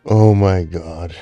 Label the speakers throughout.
Speaker 1: Oh my god.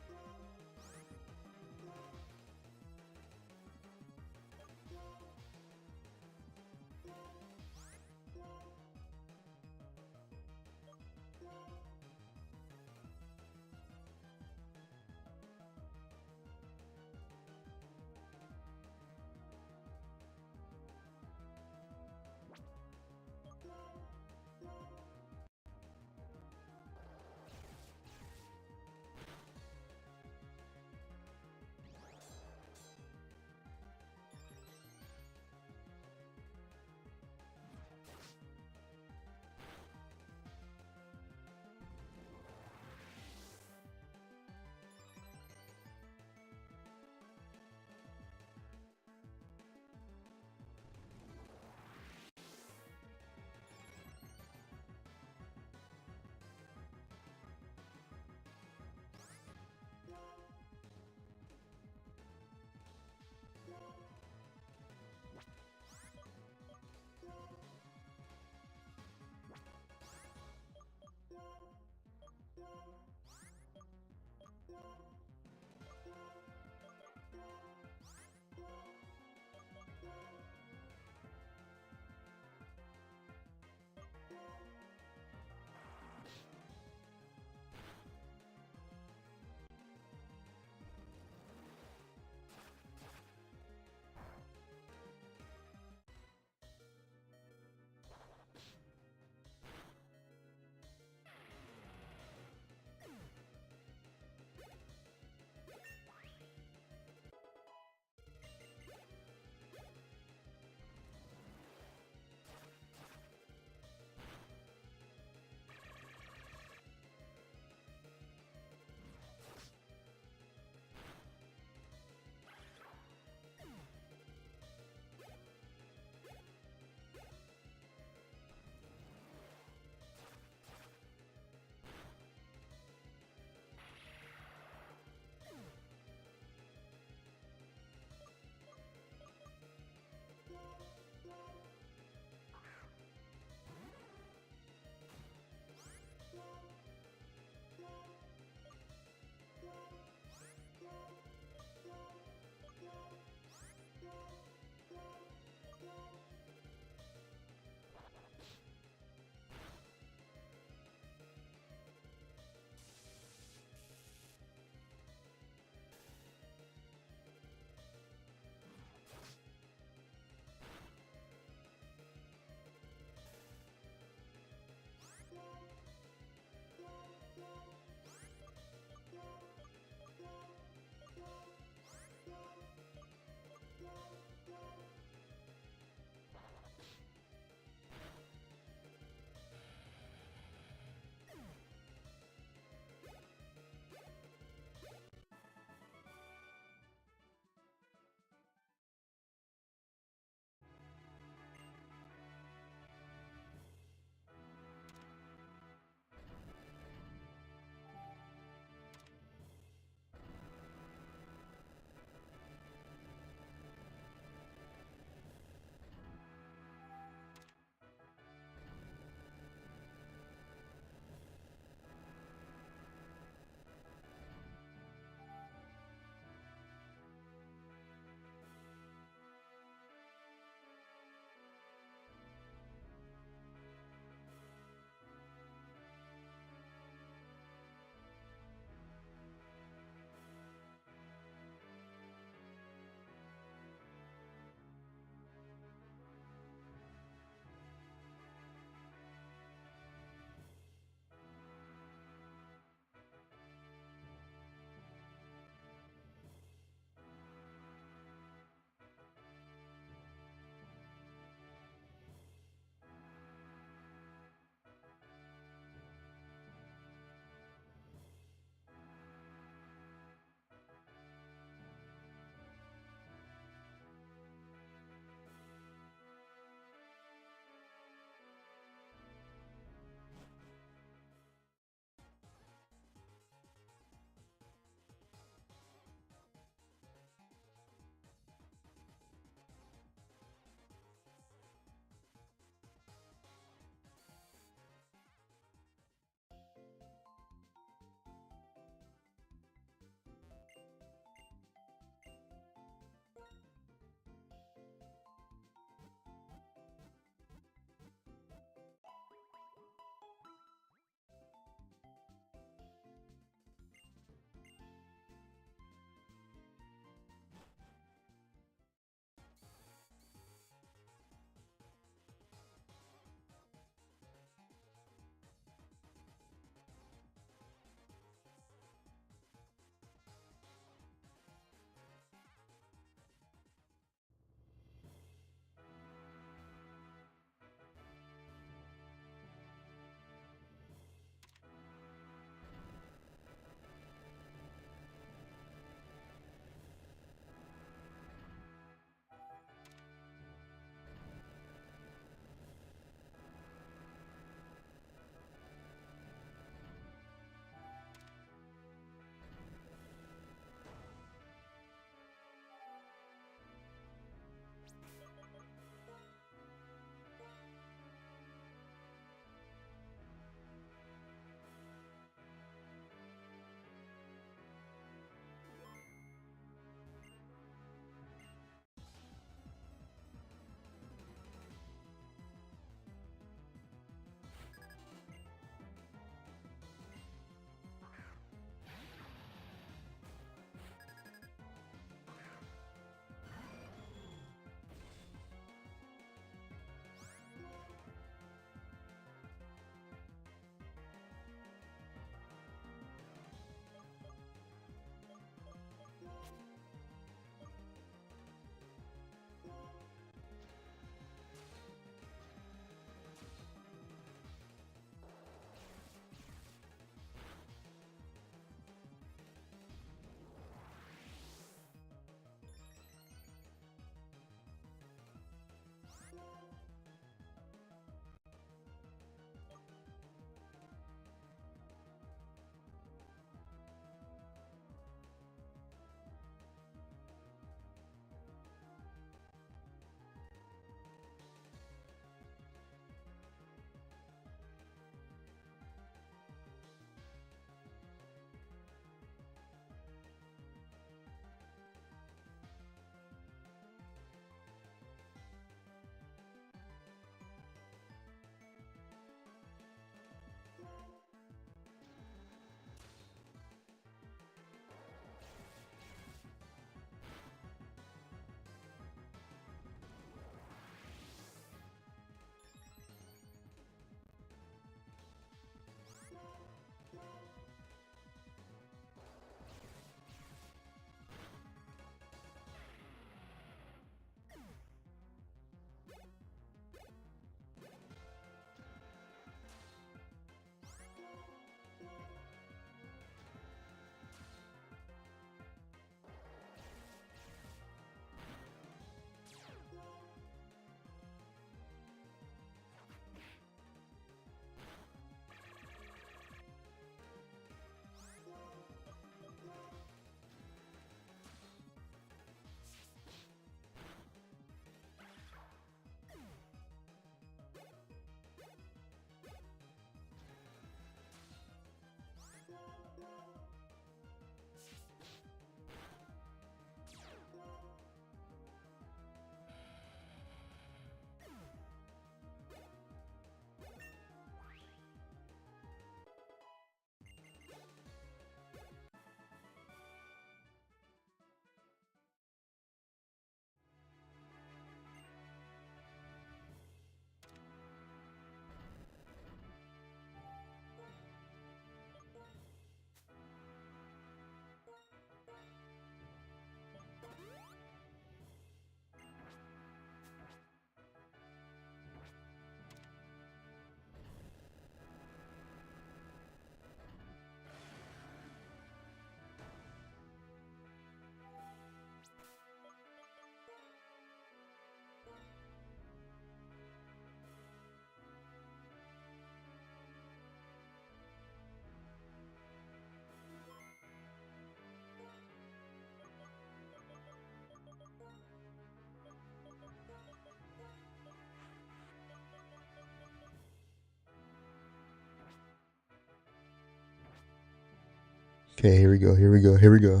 Speaker 1: Okay, here we go, here we go, here we go.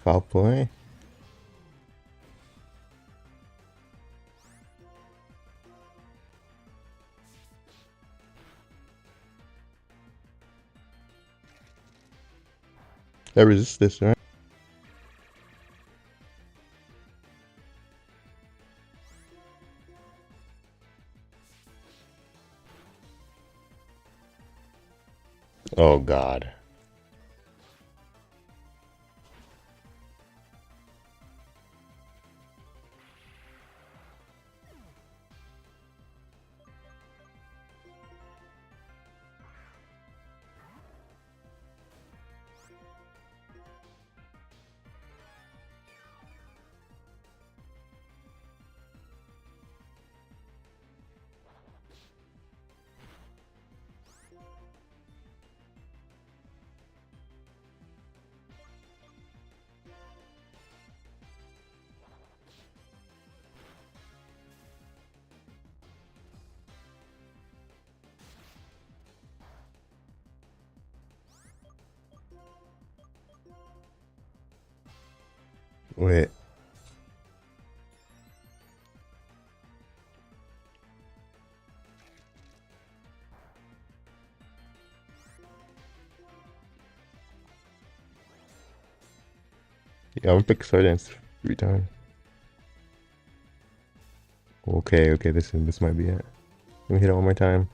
Speaker 1: Foul play. I resist this, right? Oh god. Wait. Yeah, I'm gonna pick Sardines 3 times. Okay, okay, this might be it. Let me hit it one more time.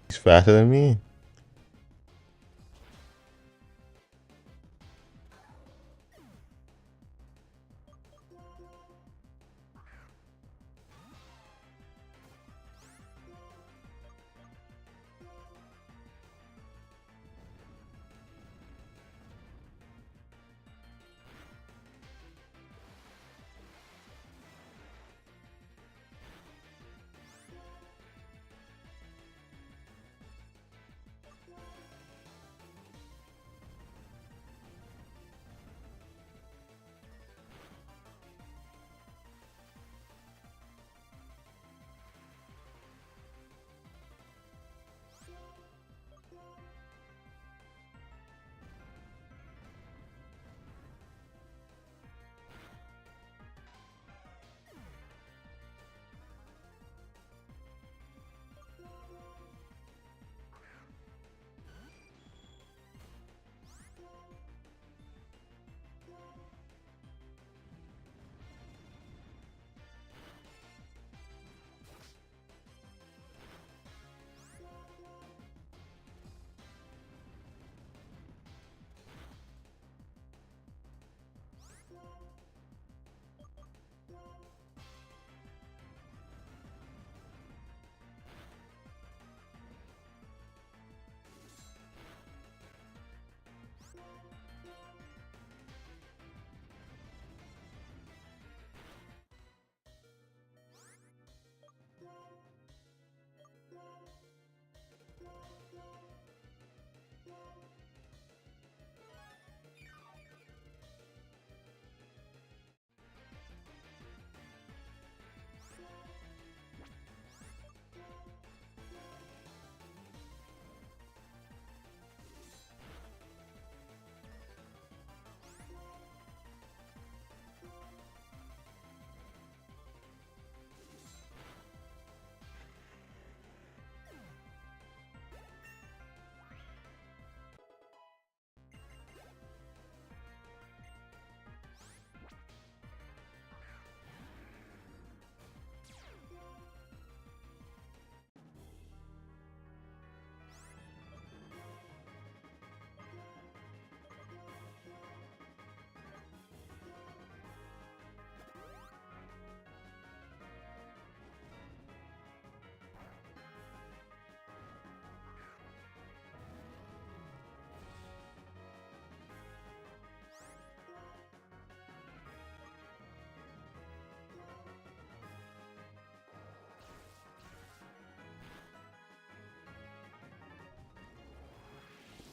Speaker 1: He's faster than me.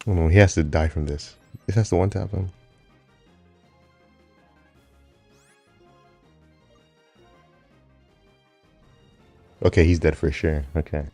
Speaker 1: Oh no, he has to die from this. This has to one tap him. Okay, he's dead for sure. Okay.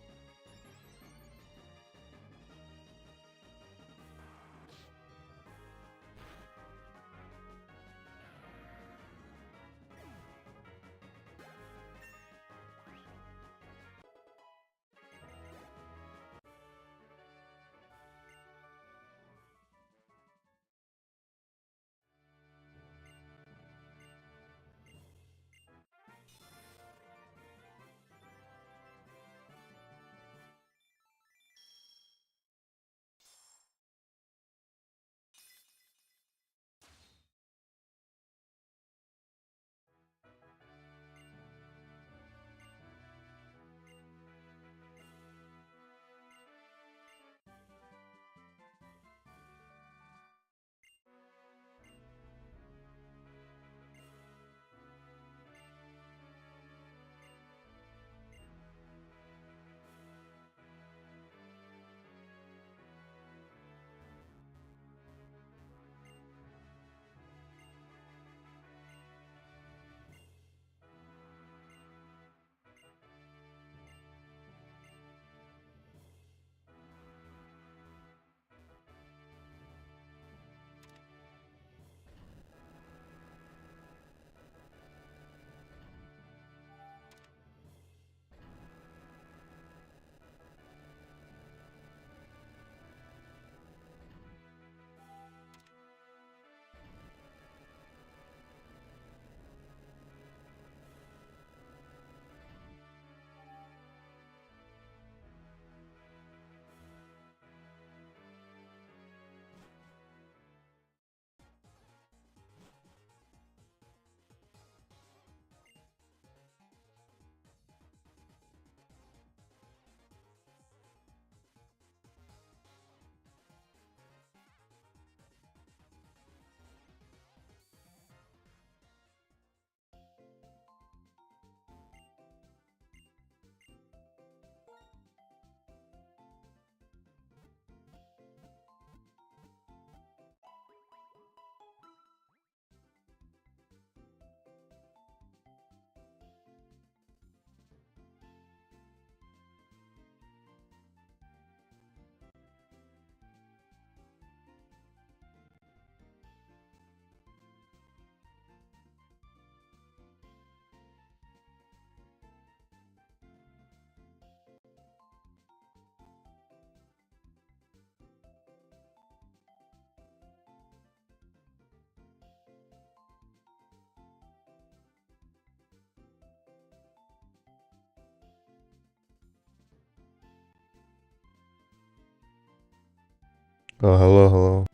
Speaker 1: Oh, hello, hello.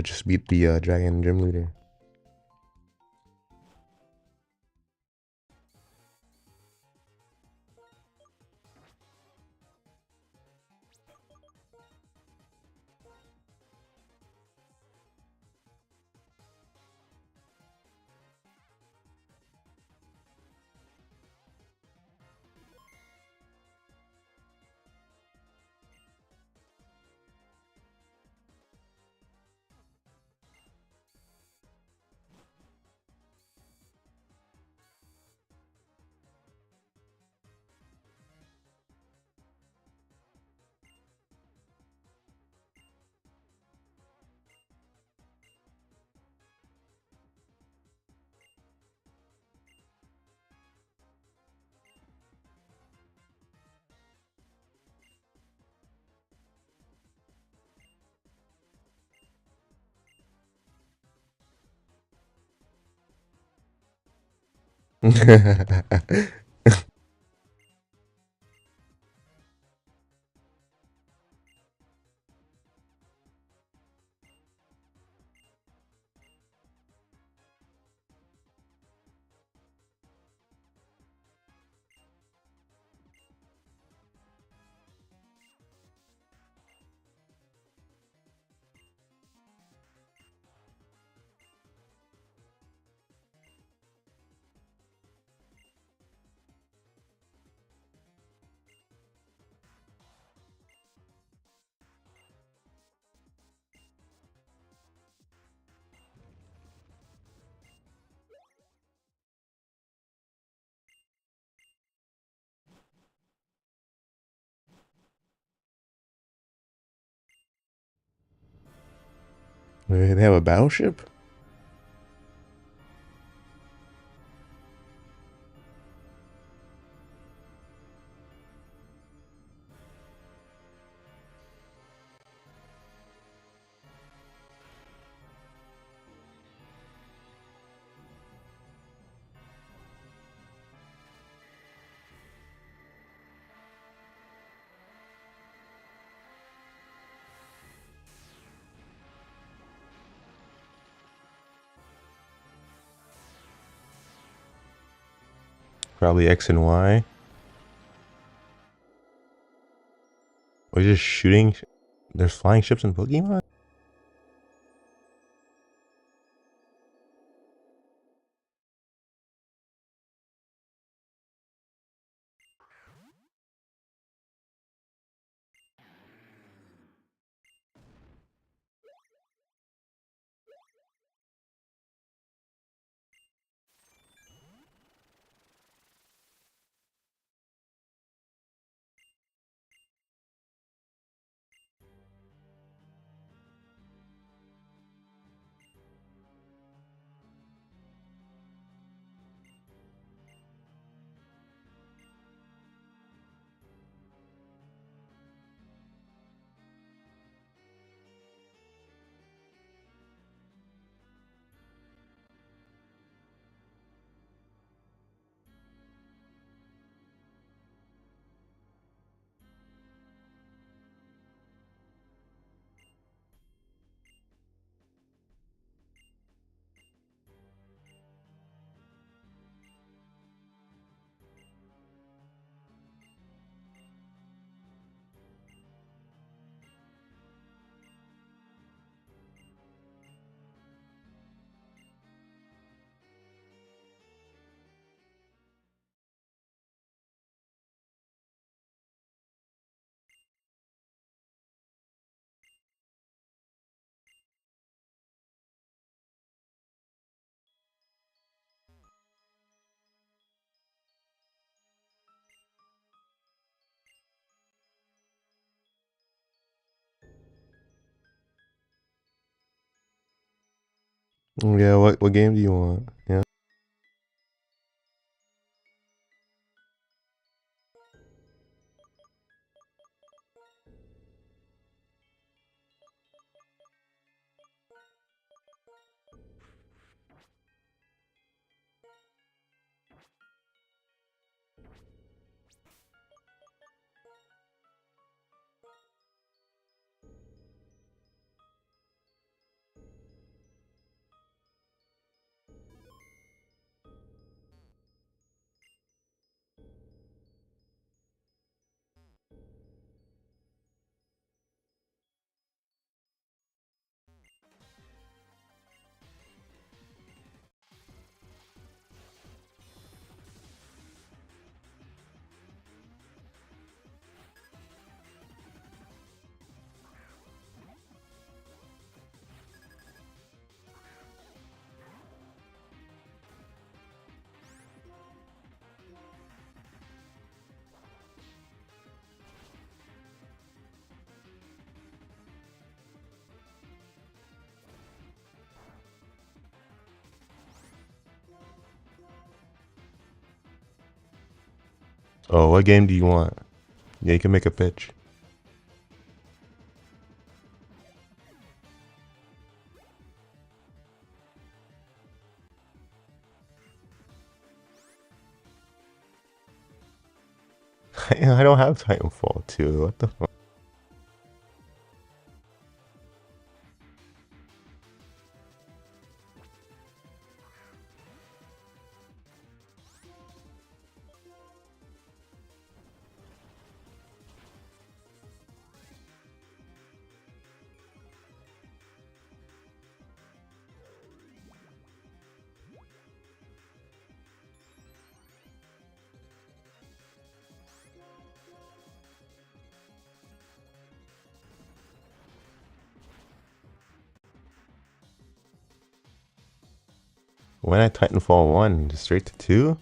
Speaker 1: Just beat the dragon gym leader. Wait, they have a battleship? Probably X and Y. Or just shooting. There's flying ships in Pokemon? Yeah, what game do you want? Yeah. Oh, what game do you want? Yeah, you can make a pitch. I don't have Titanfall 2. What the fuck? When I Titanfall 1, just straight to 2?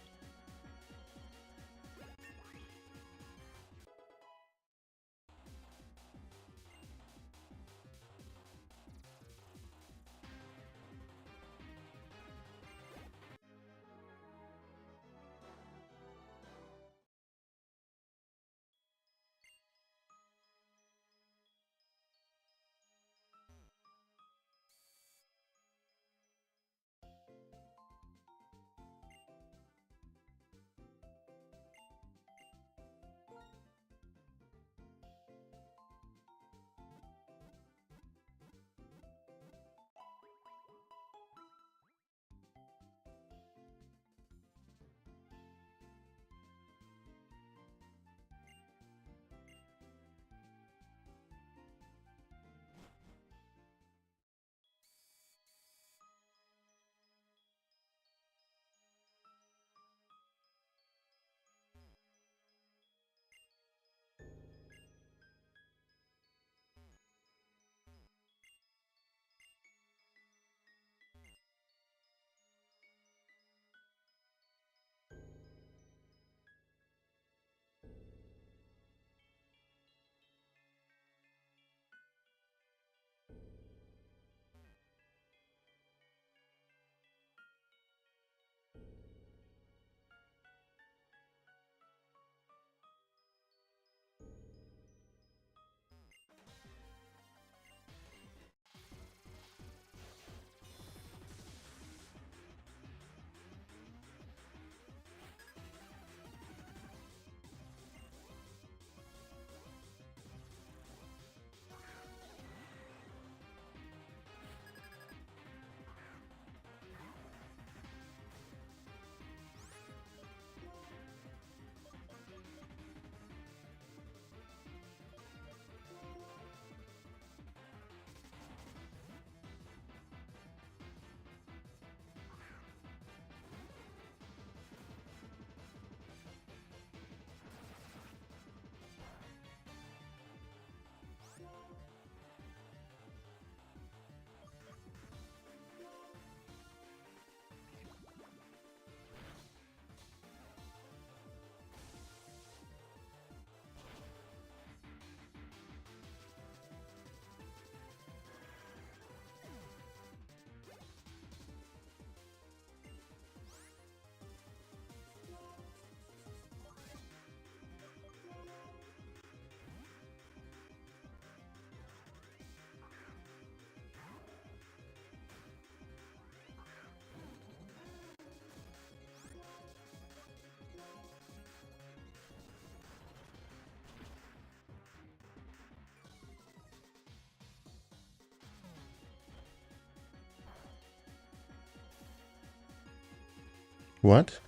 Speaker 1: What?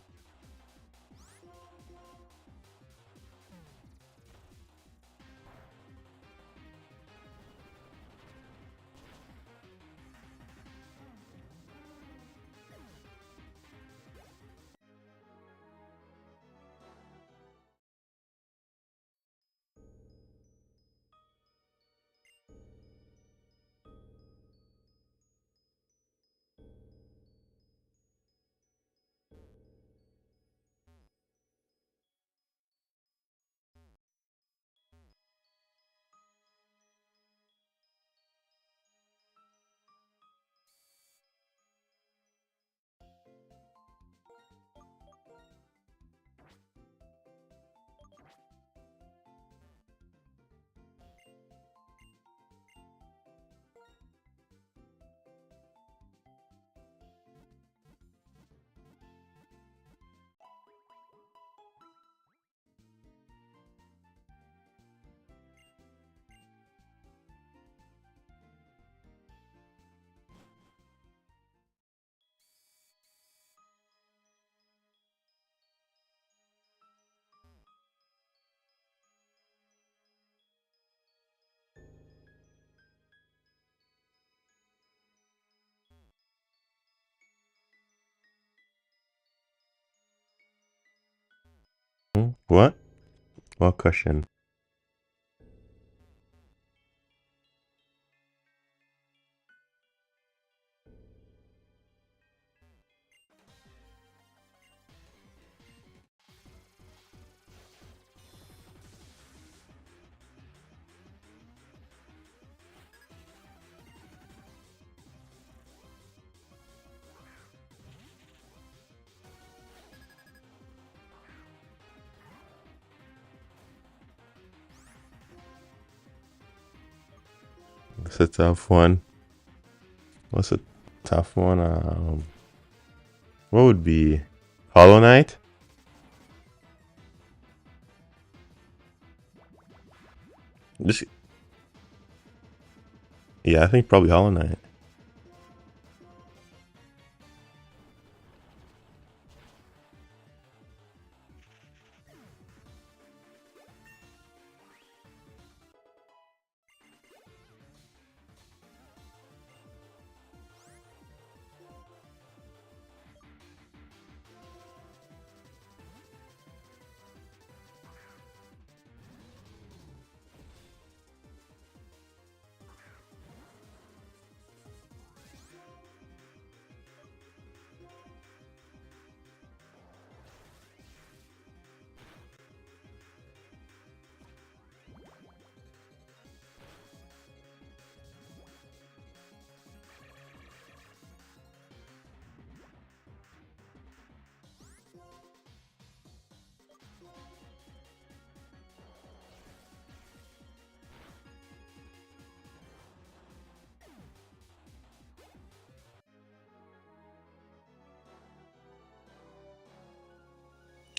Speaker 1: What? What question? It's a tough one. What's a tough one? What would be Hollow Knight? Just yeah, I think probably Hollow Knight.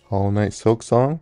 Speaker 1: Hollow Knight Silk Song?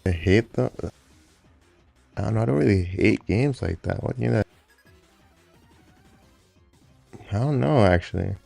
Speaker 1: I hate the. I don't know. I don't really hate games like that. What game that? I don't know actually.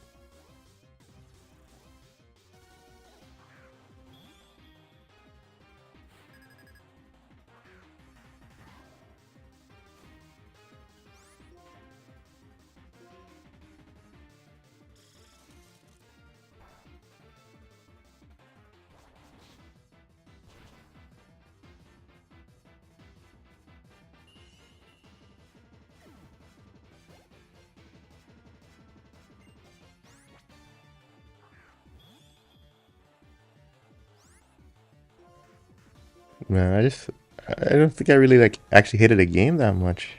Speaker 1: Man, I don't think I really like actually hated a game that much.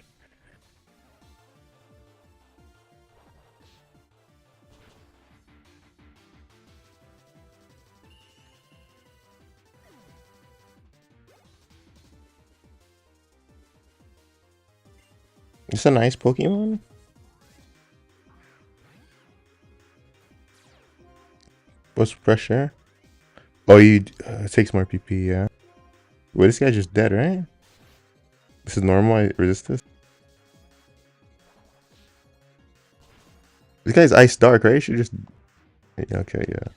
Speaker 1: It's a nice Pokemon. What's pressure? Oh, it takes more PP, yeah. Wait, this guy's just dead, right? This is normal. I resist this. This guy's ice dark, right? You should just. Yeah, okay, yeah.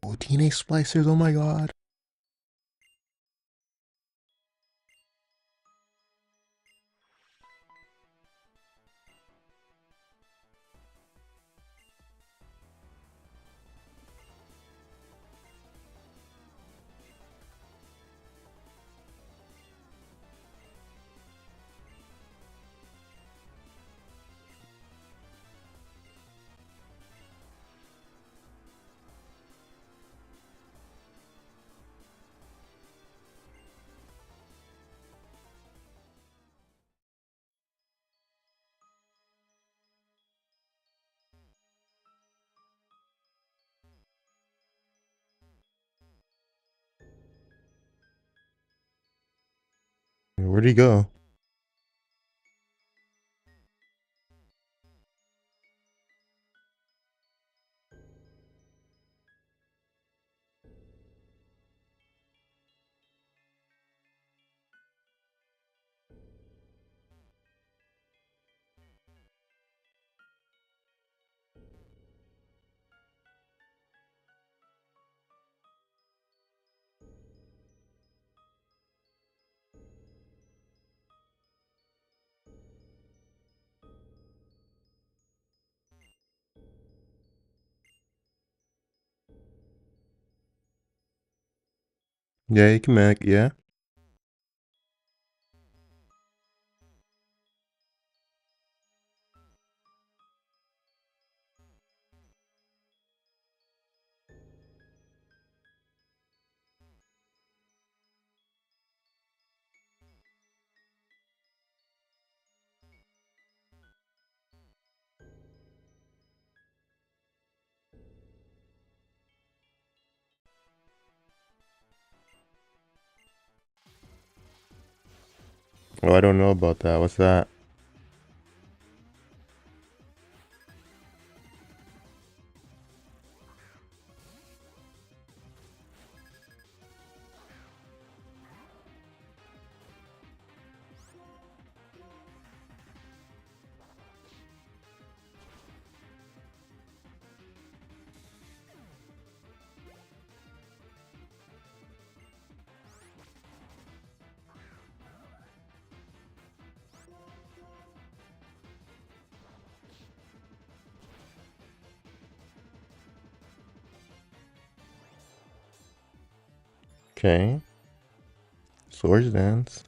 Speaker 1: Oh, teenage splicers! Oh my god. Where'd he go? Yeah, he can make. Yeah. Oh, I don't know about that. What's that? Okay. Swords dance.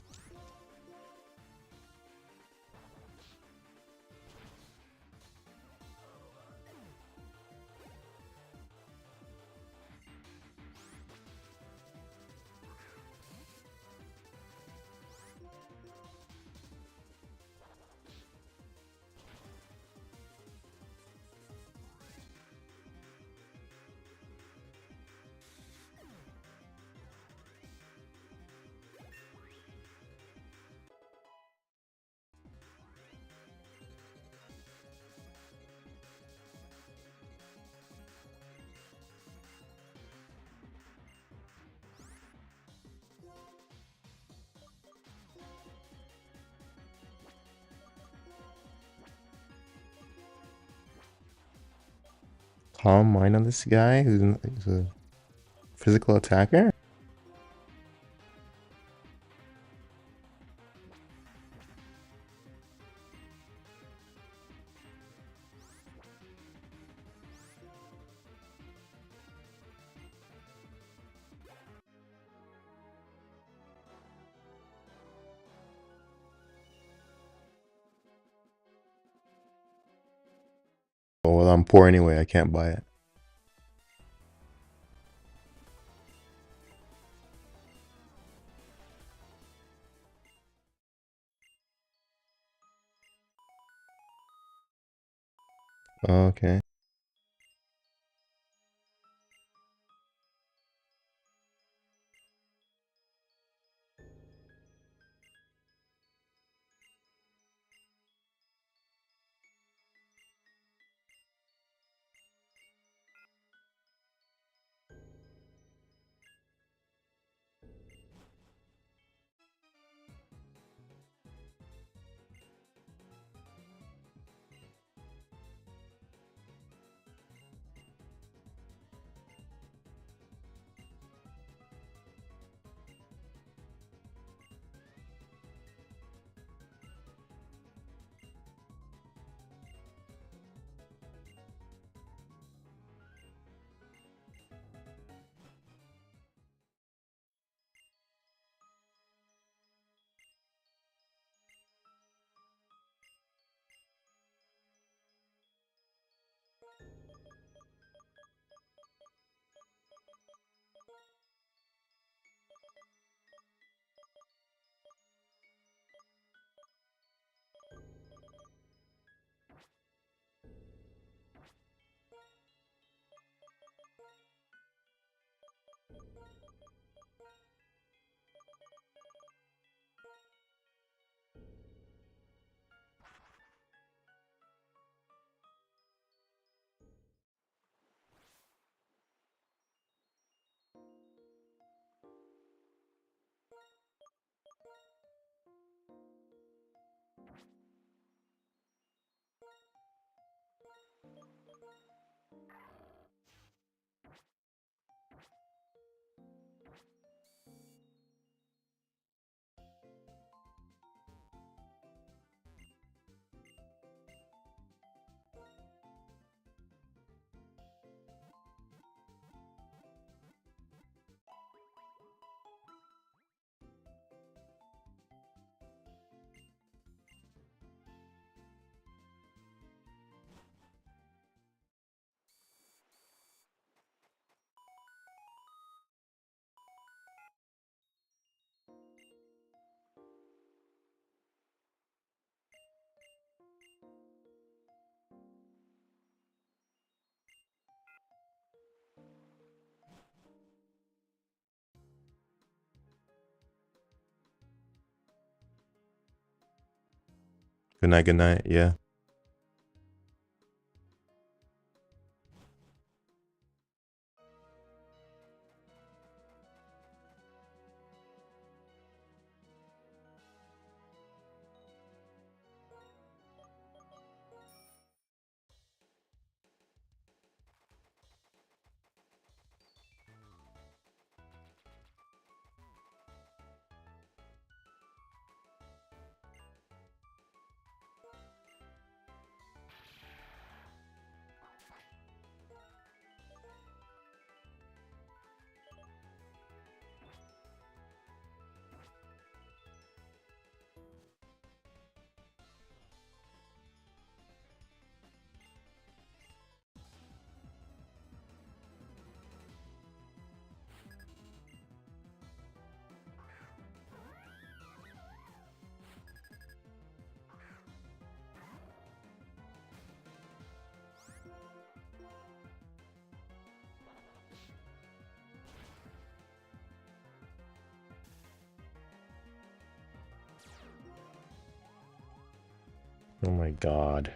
Speaker 1: Calm Mind on this guy who's a physical attacker? Oh, well, I'm poor anyway. I can't buy it. Okay. Good night, good night. Yeah. Oh my god.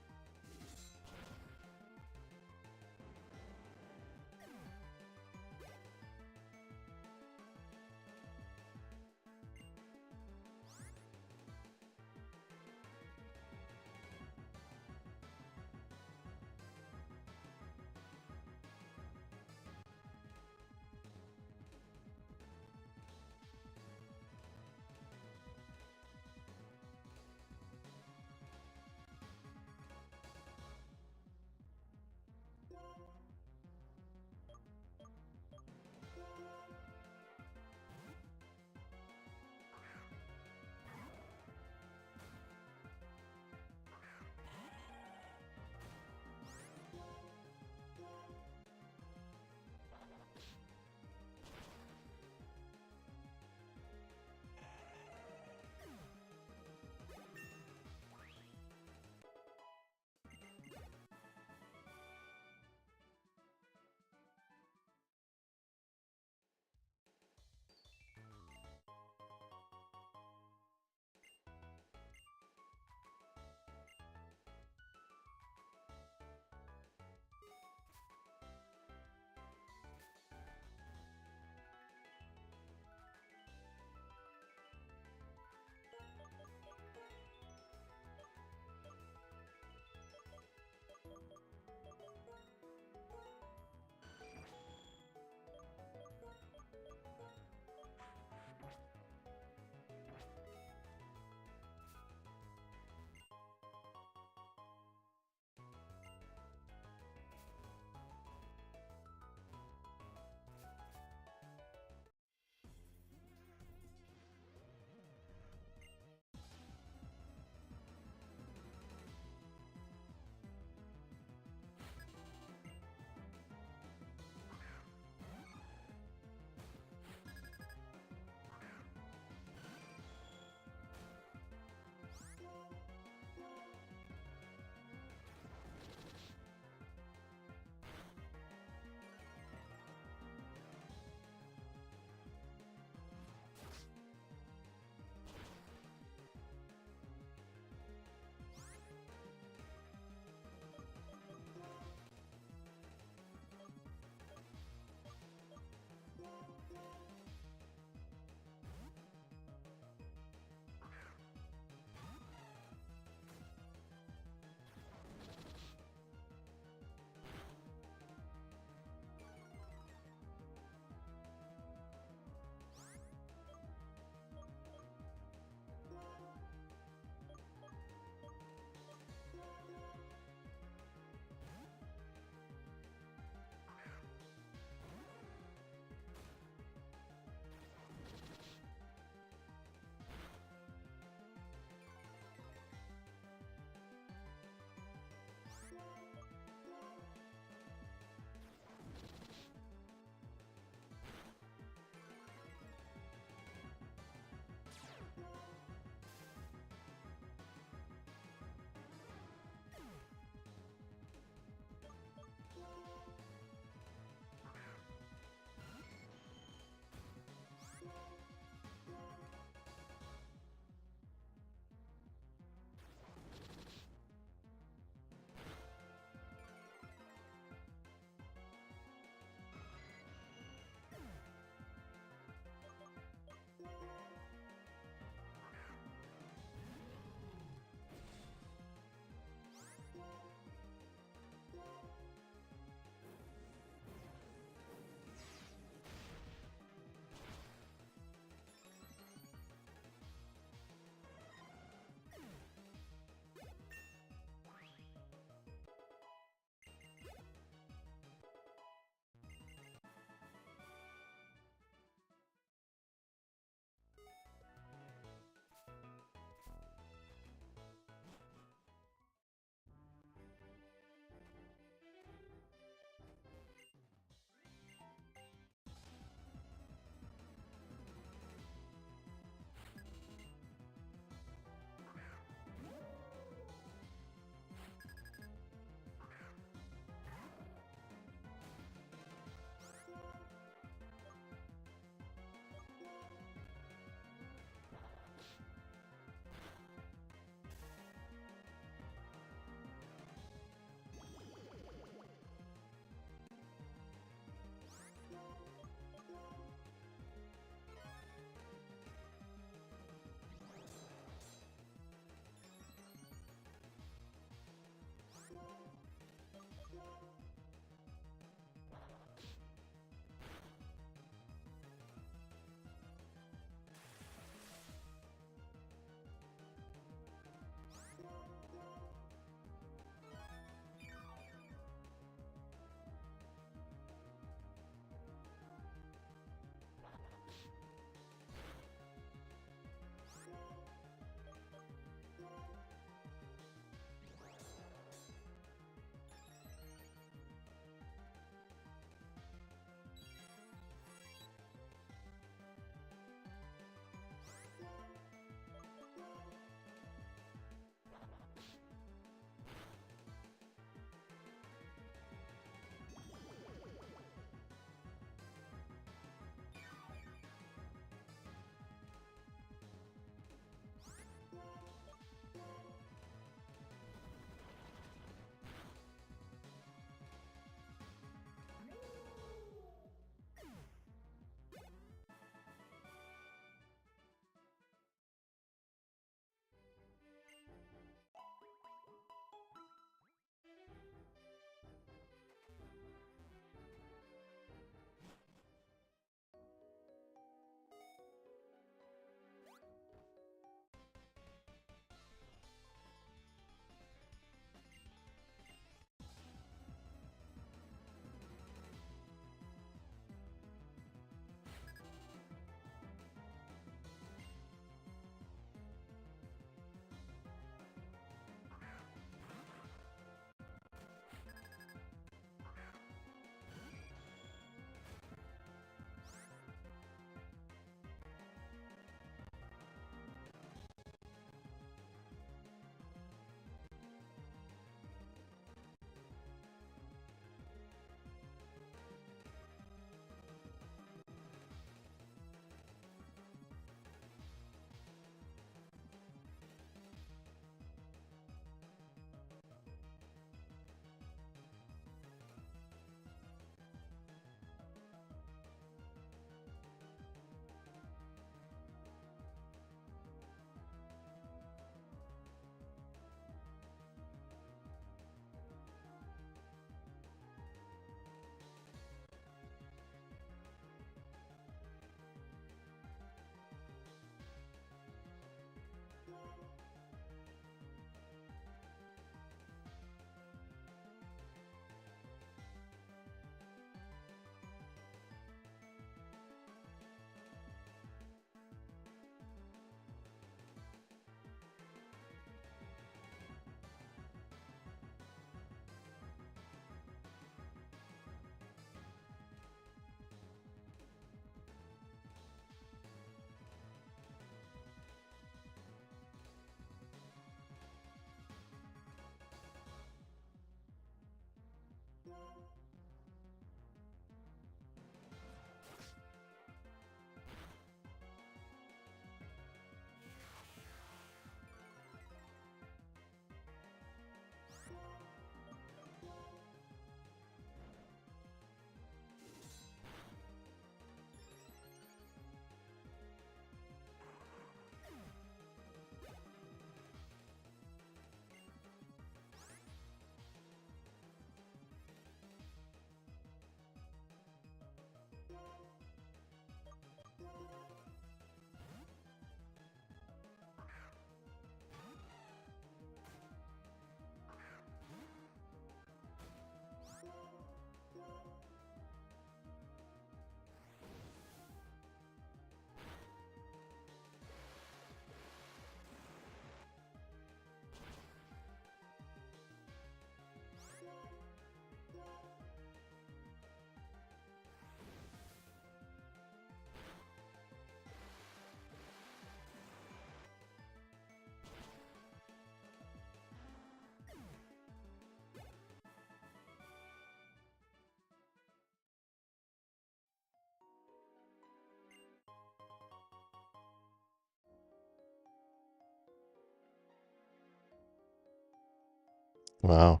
Speaker 1: Wow.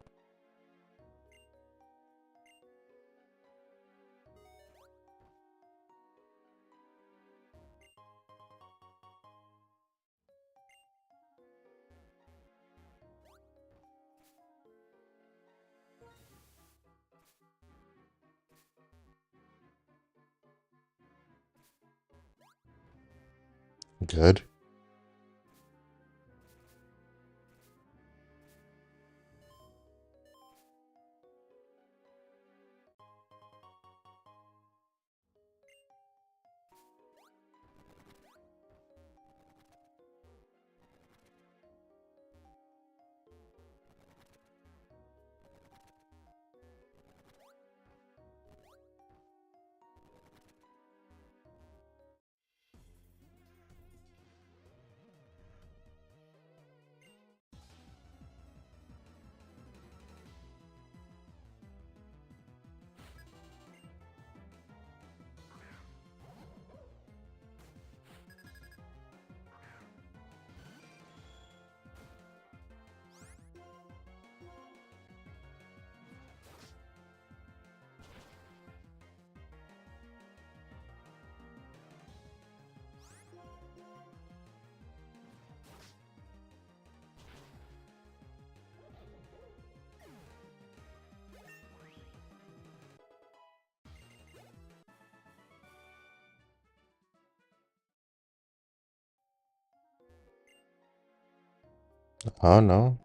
Speaker 1: Good. Oh no.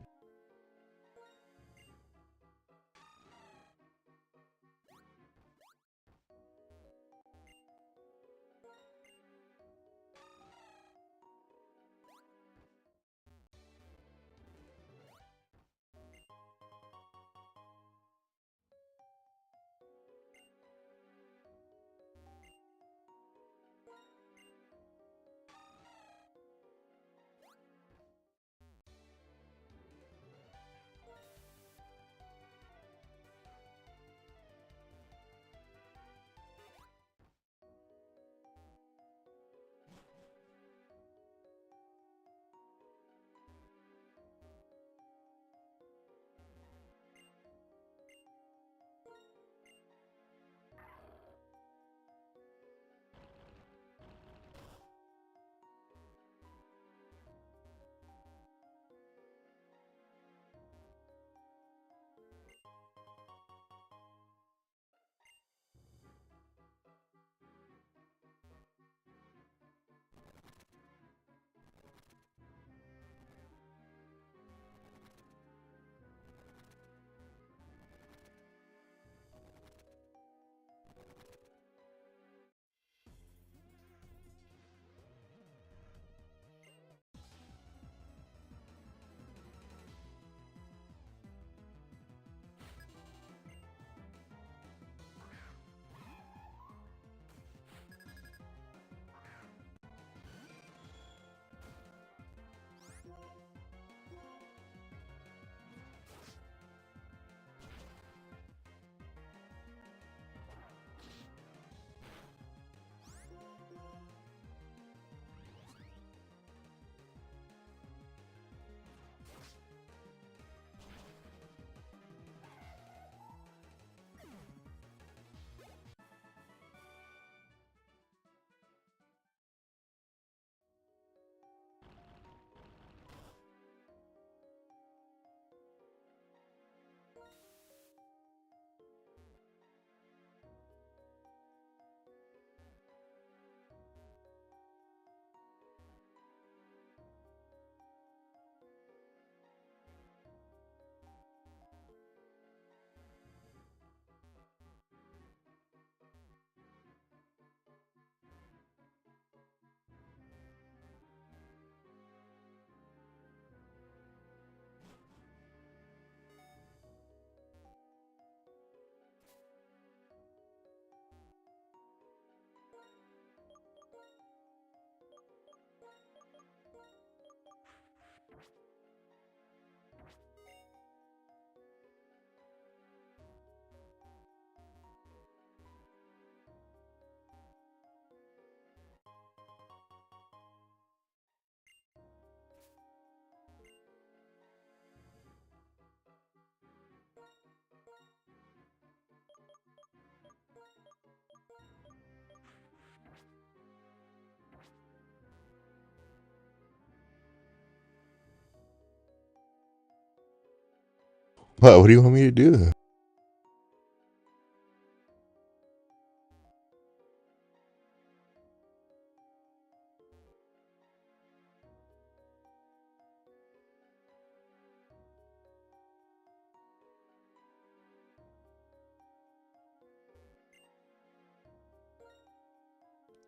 Speaker 1: What do you want me to do?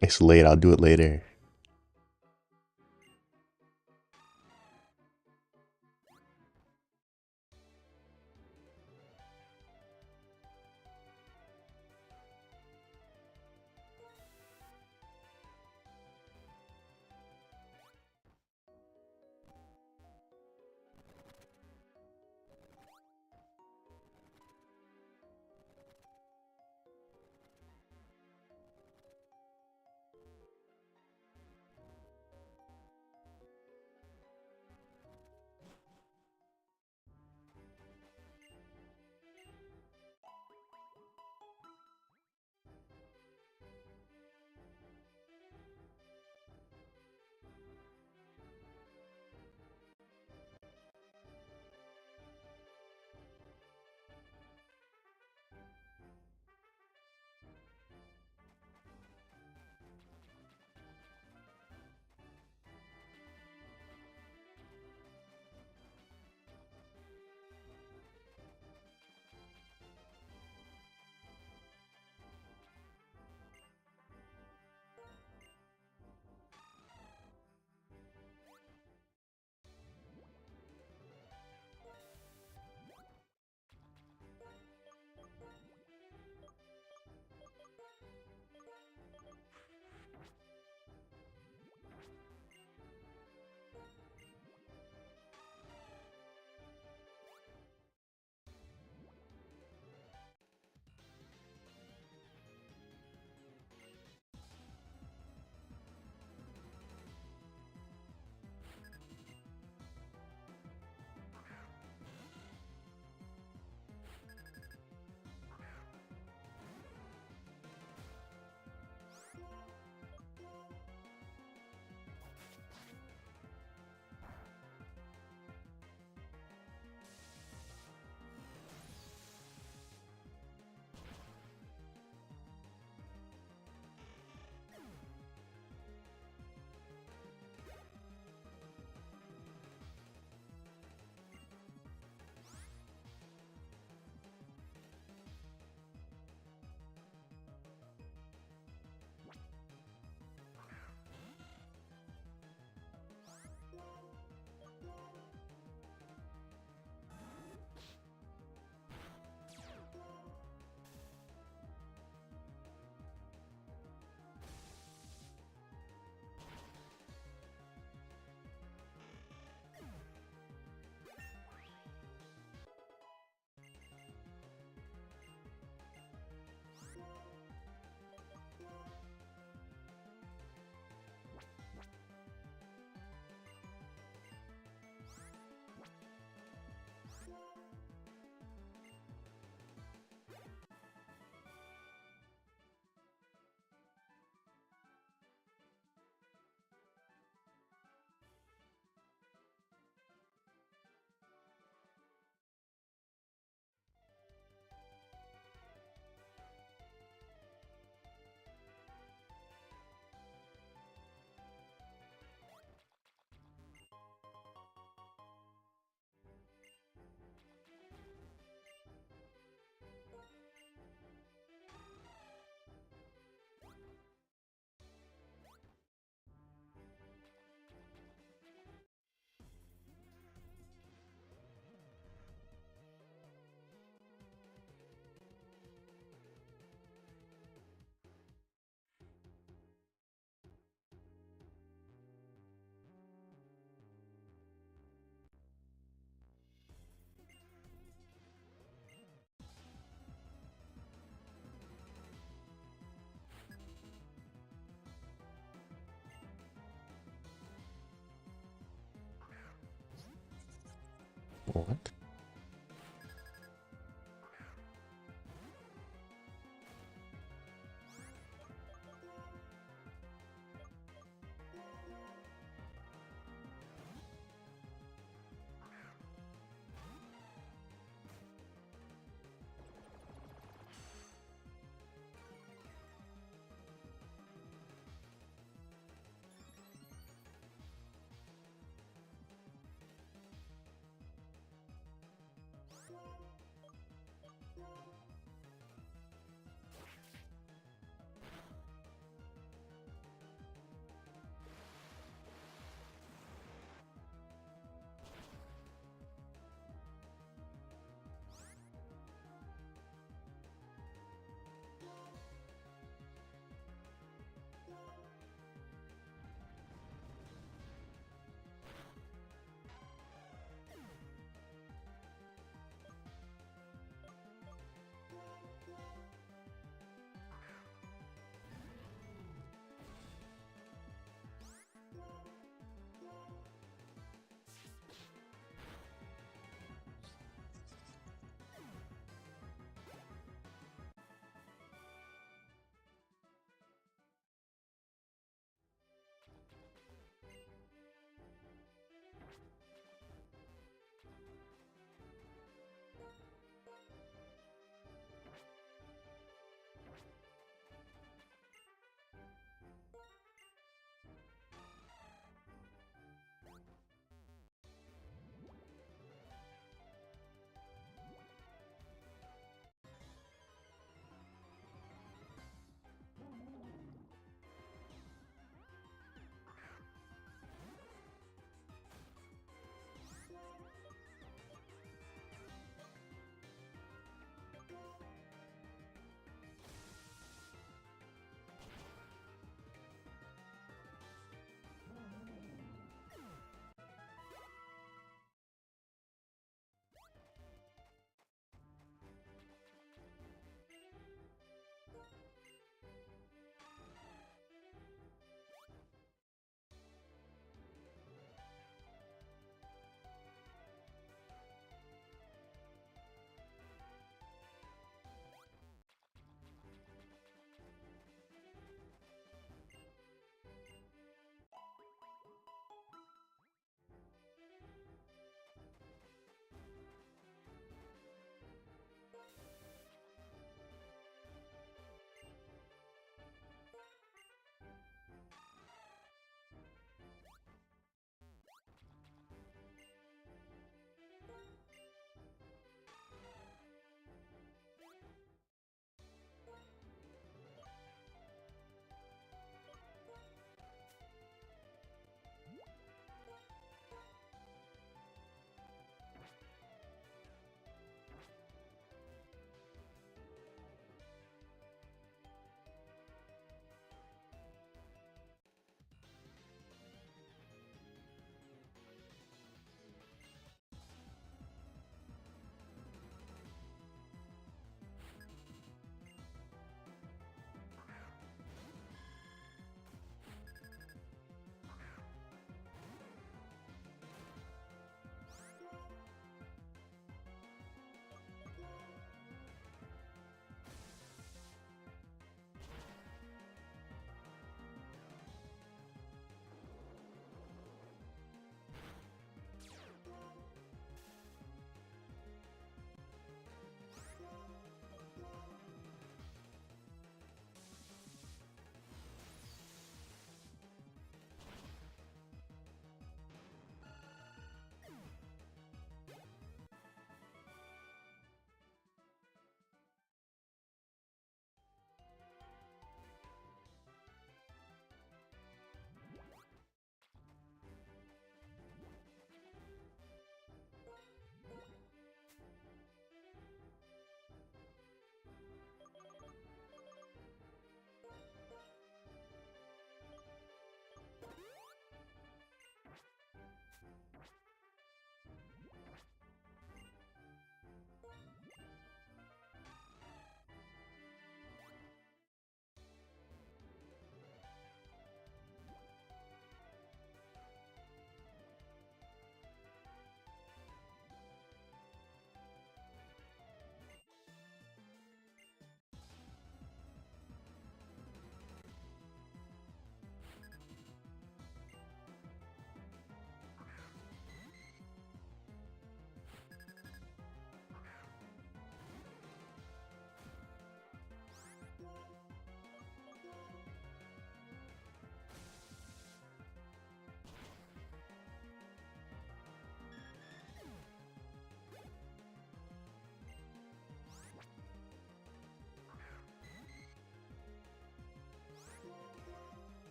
Speaker 1: It's late. I'll do it later. What?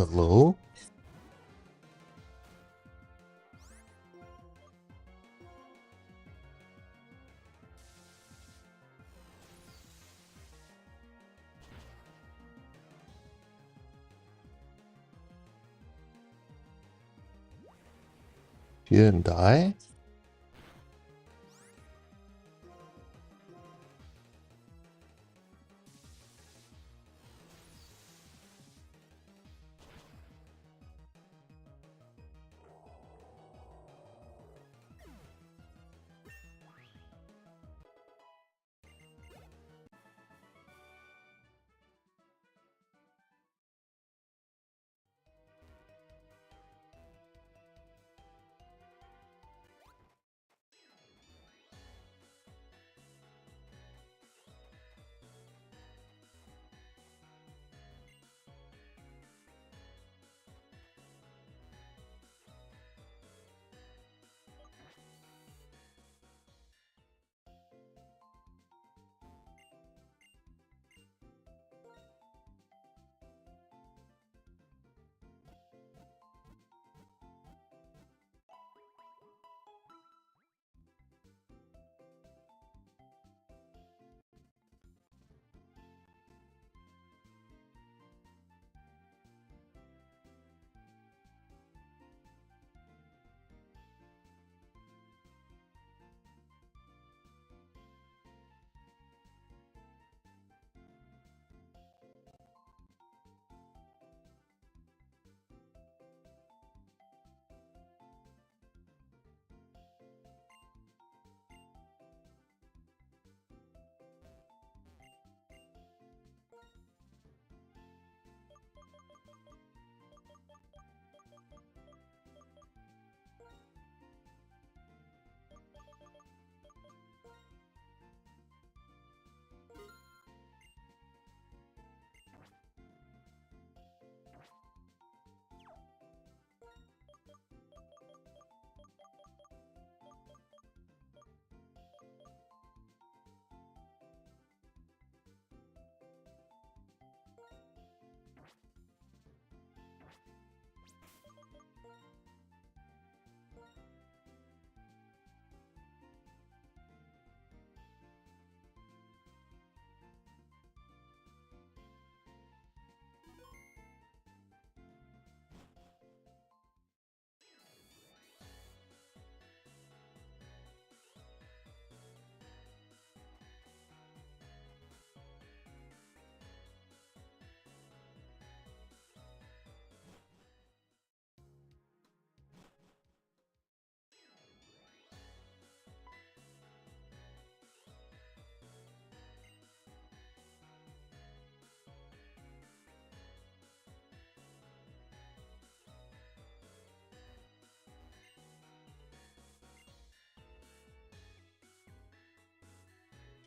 Speaker 1: Hello? She didn't die?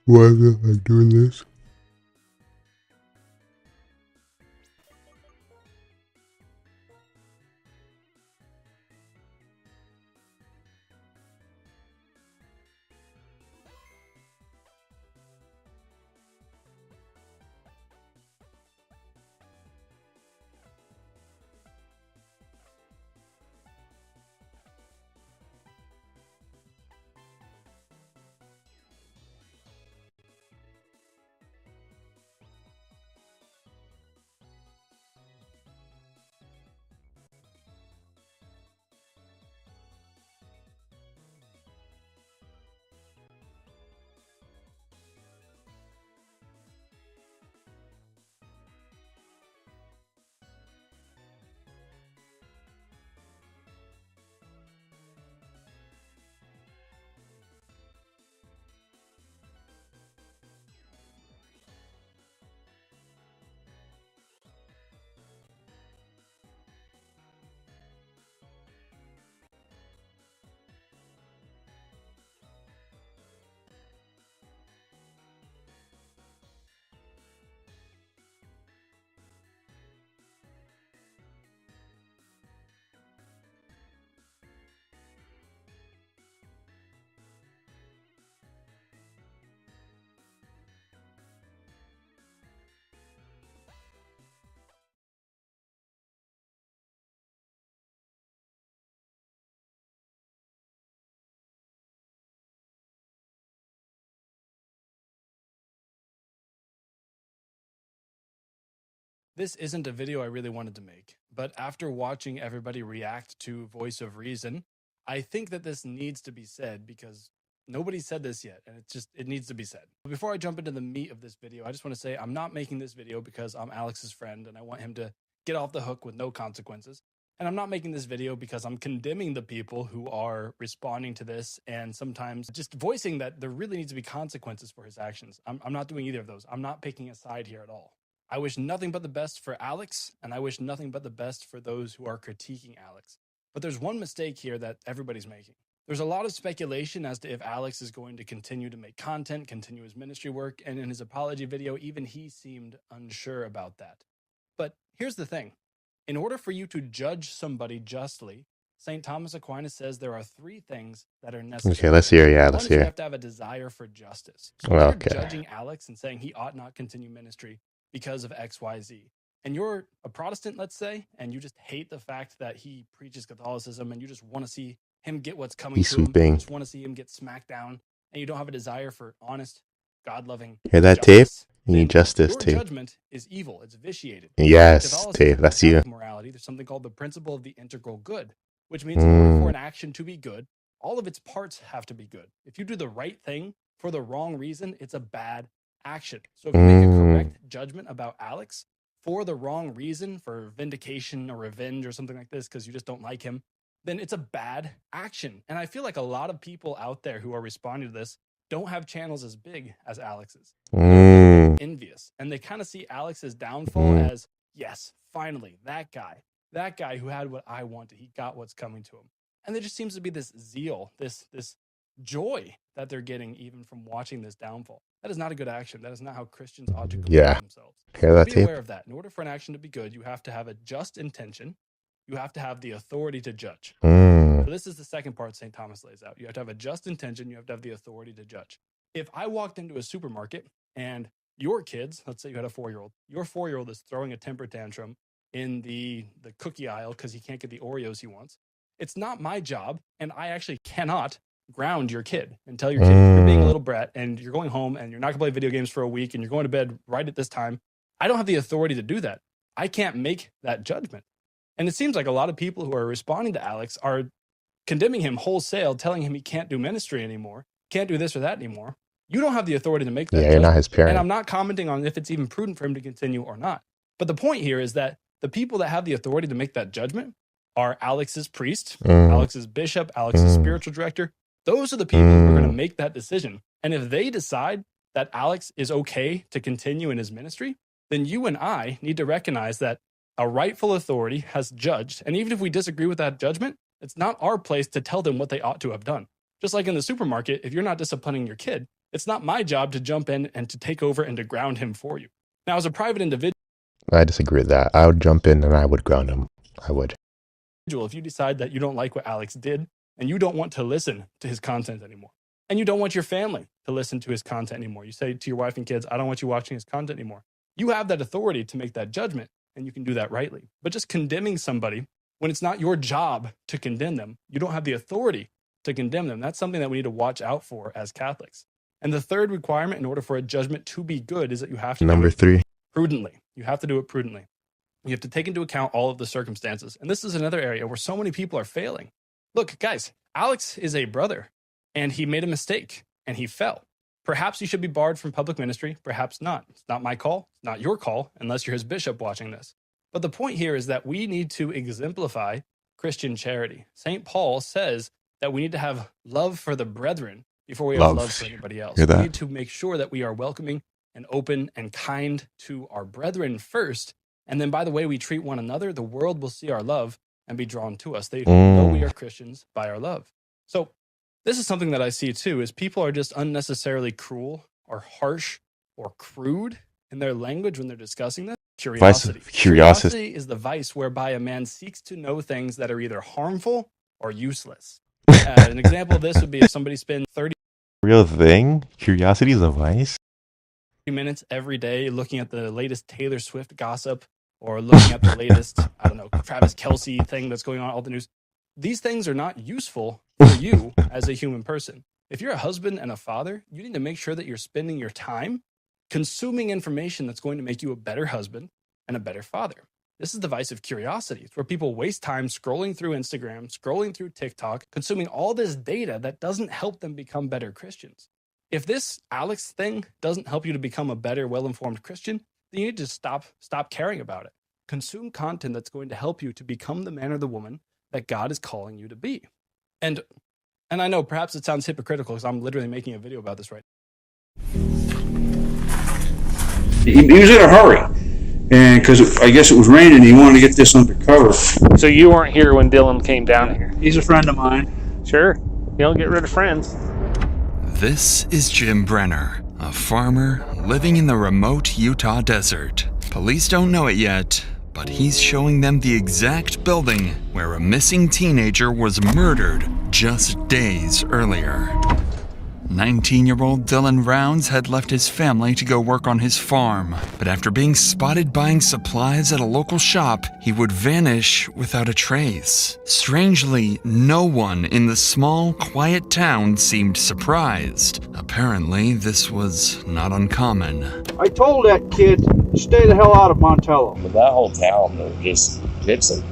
Speaker 1: Why am I doing this?
Speaker 2: This isn't a video I really wanted to make, but after watching everybody react to Voice of Reason, I think that this needs to be said because nobody said this yet, and it needs to be said. But before I jump into the meat of this video, I just want to say I'm not making this video because I'm Alex's friend and I want him to get off the hook with no consequences. And I'm not making this video because I'm condemning the people who are responding to this and sometimes just voicing that there really needs to be consequences for his actions. I'm not doing either of those. I'm not picking a side here at all. I wish nothing but the best for Alex, and I wish nothing but the best for those who are critiquing Alex. But there's one mistake here that everybody's making. There's a lot of speculation as to if Alex is going to continue to make content, continue his ministry work, and in his apology video, even he seemed unsure about that. But here's the thing. In order for you to judge somebody justly, St. Thomas Aquinas says there are 3 things that are necessary.
Speaker 1: Okay, let's hear. Yeah, let's
Speaker 2: One is you
Speaker 1: hear.
Speaker 2: have to have a desire for justice. So
Speaker 1: Well,
Speaker 2: if
Speaker 1: okay.
Speaker 2: you're judging Alex and saying he ought not continue ministry because of X, Y, Z, and you're a Protestant, let's say, and you just hate the fact that he preaches Catholicism and you just want to see him get what's coming
Speaker 1: He's
Speaker 2: to him,
Speaker 1: swooping.
Speaker 2: you just want to see him get smacked down, and you don't have a desire for honest, God-loving
Speaker 1: Hear that, Tape?
Speaker 2: justice,
Speaker 1: You need
Speaker 2: then
Speaker 1: justice,
Speaker 2: your
Speaker 1: Tape.
Speaker 2: judgment is evil. It's vitiated.
Speaker 1: Yes,
Speaker 2: Catholicism
Speaker 1: Tape. That's
Speaker 2: doesn't
Speaker 1: you.
Speaker 2: have morality. There's something called the principle of the integral good, which means in order for an action to be good, all of its parts have to be good. If you do the right thing for the wrong reason, it's a bad action. So if you make a correct judgment about Alex for the wrong reason, for vindication or revenge or something like this, because you just don't like him, then it's a bad action. And I feel like a lot of people out there who are responding to this don't have channels as big as Alex's. They're envious. And they kind of see Alex's downfall as, yes, finally, that guy who had what I wanted, he got what's coming to him. And there just seems to be this zeal, this joy that they're getting even from watching this downfall. That is not a good action. That is not how Christians ought to conduct themselves.
Speaker 1: Hear that,
Speaker 2: Be
Speaker 1: Tape?
Speaker 2: aware of that. In order for an action to be good, you have to have a just intention. You have to have the authority to judge. So this is the second part St. Thomas lays out. You have to have a just intention. You have to have the authority to judge. If I walked into a supermarket and your kids, let's say you had a 4-year-old, your 4-year-old is throwing a temper tantrum in the cookie aisle because he can't get the Oreos he wants. It's not my job, and I actually cannot ground your kid and tell your kid you're being a little brat and you're going home and you're not going to play video games for a week and you're going to bed right at this time. I don't have the authority to do that. I can't make that judgment. And it seems like a lot of people who are responding to Alex are condemning him wholesale, telling him he can't do ministry anymore, can't do this or that anymore. You don't have the authority to make that judgment.
Speaker 1: You're not his parent.
Speaker 2: And I'm not commenting on if it's even prudent for him to continue or not. But the point here is that the people that have the authority to make that judgment are Alex's priest, Alex's bishop, Alex's spiritual director. Those are the people who are going to make that decision. And if they decide that Alex is okay to continue in his ministry, then you and I need to recognize that a rightful authority has judged. And even if we disagree with that judgment, it's not our place to tell them what they ought to have done. Just like in the supermarket, if you're not disciplining your kid, it's not my job to jump in and to take over and to ground him for you. Now, as a private individual,
Speaker 1: I disagree with that. I would jump in and I would ground him. I would.
Speaker 2: If you decide that you don't like what Alex did and you don't want to listen to his content anymore, and you don't want your family to listen to his content anymore, you say to your wife and kids, I don't want you watching his content anymore. You have that authority to make that judgment, and you can do that rightly. But just condemning somebody when it's not your job to condemn them, you don't have the authority to condemn them. That's something that we need to watch out for as Catholics. And the third requirement in order for a judgment to be good is that you have to
Speaker 1: Number
Speaker 2: do it
Speaker 1: 3.
Speaker 2: prudently. You have to do it prudently. You have to take into account all of the circumstances. And this is another area where so many people are failing. Look, guys, Alex is a brother, and he made a mistake, and he fell. Perhaps he should be barred from public ministry, perhaps not. It's not my call, it's not your call, unless you're his bishop watching this. But the point here is that we need to exemplify Christian charity. St. Paul says that we need to have love for the brethren before we have love for anybody else. We need to make sure that we are welcoming and open and kind to our brethren first. And then by the way we treat one another, the world will see our love and be drawn to us. They know we are Christians by our love. So this is something that I see too, is people are just unnecessarily cruel or harsh or crude in their language when they're discussing this. Curiosity. Curiosity is the vice whereby a man seeks to know things that are either harmful or useless. An example of this would be if somebody spends 30
Speaker 1: Real thing? Curiosity is a vice?
Speaker 2: minutes every day looking at the latest Taylor Swift gossip or looking at the latest, I don't know, Travis Kelce thing that's going on all the news. These things are not useful for you as a human person. If you're a husband and a father, you need to make sure that you're spending your time consuming information that's going to make you a better husband, and a better father. This is divisive curiosity. It's where people waste time scrolling through Instagram, scrolling through TikTok, consuming all this data that doesn't help them become better Christians. If this Alex thing doesn't help you to become a better, well-informed Christian, then you need to stop caring about it. Consume content that's going to help you to become the man or the woman that God is calling you to be. And I know perhaps it sounds hypocritical because I'm literally making a video about this right now.
Speaker 3: He was in a hurry, and because I guess it was raining, he wanted to get this undercover.
Speaker 4: So you weren't here when Dylan came down here?
Speaker 3: He's a friend of mine.
Speaker 4: Sure. You don't get rid of friends.
Speaker 5: This is Jim Brenner, a farmer living in the remote Utah desert. Police don't know it yet, but he's showing them the exact building where a missing teenager was murdered just days earlier. 19-year-old Dylan Rounds had left his family to go work on his farm, but after being spotted buying supplies at a local shop, he would vanish without a trace. Strangely, no one in the small, quiet town seemed surprised. Apparently, this was not uncommon.
Speaker 3: I told that kid to stay the hell out of Montello.
Speaker 6: But that whole town, it's a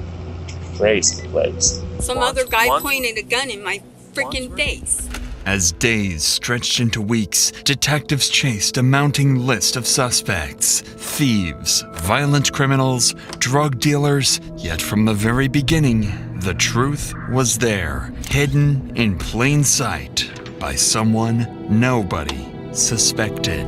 Speaker 6: crazy place.
Speaker 7: Some other guy pointed a gun in my freaking face.
Speaker 5: As days stretched into weeks, detectives chased a mounting list of suspects: thieves, violent criminals, drug dealers. Yet from the very beginning, the truth was there, hidden in plain sight by someone nobody suspected.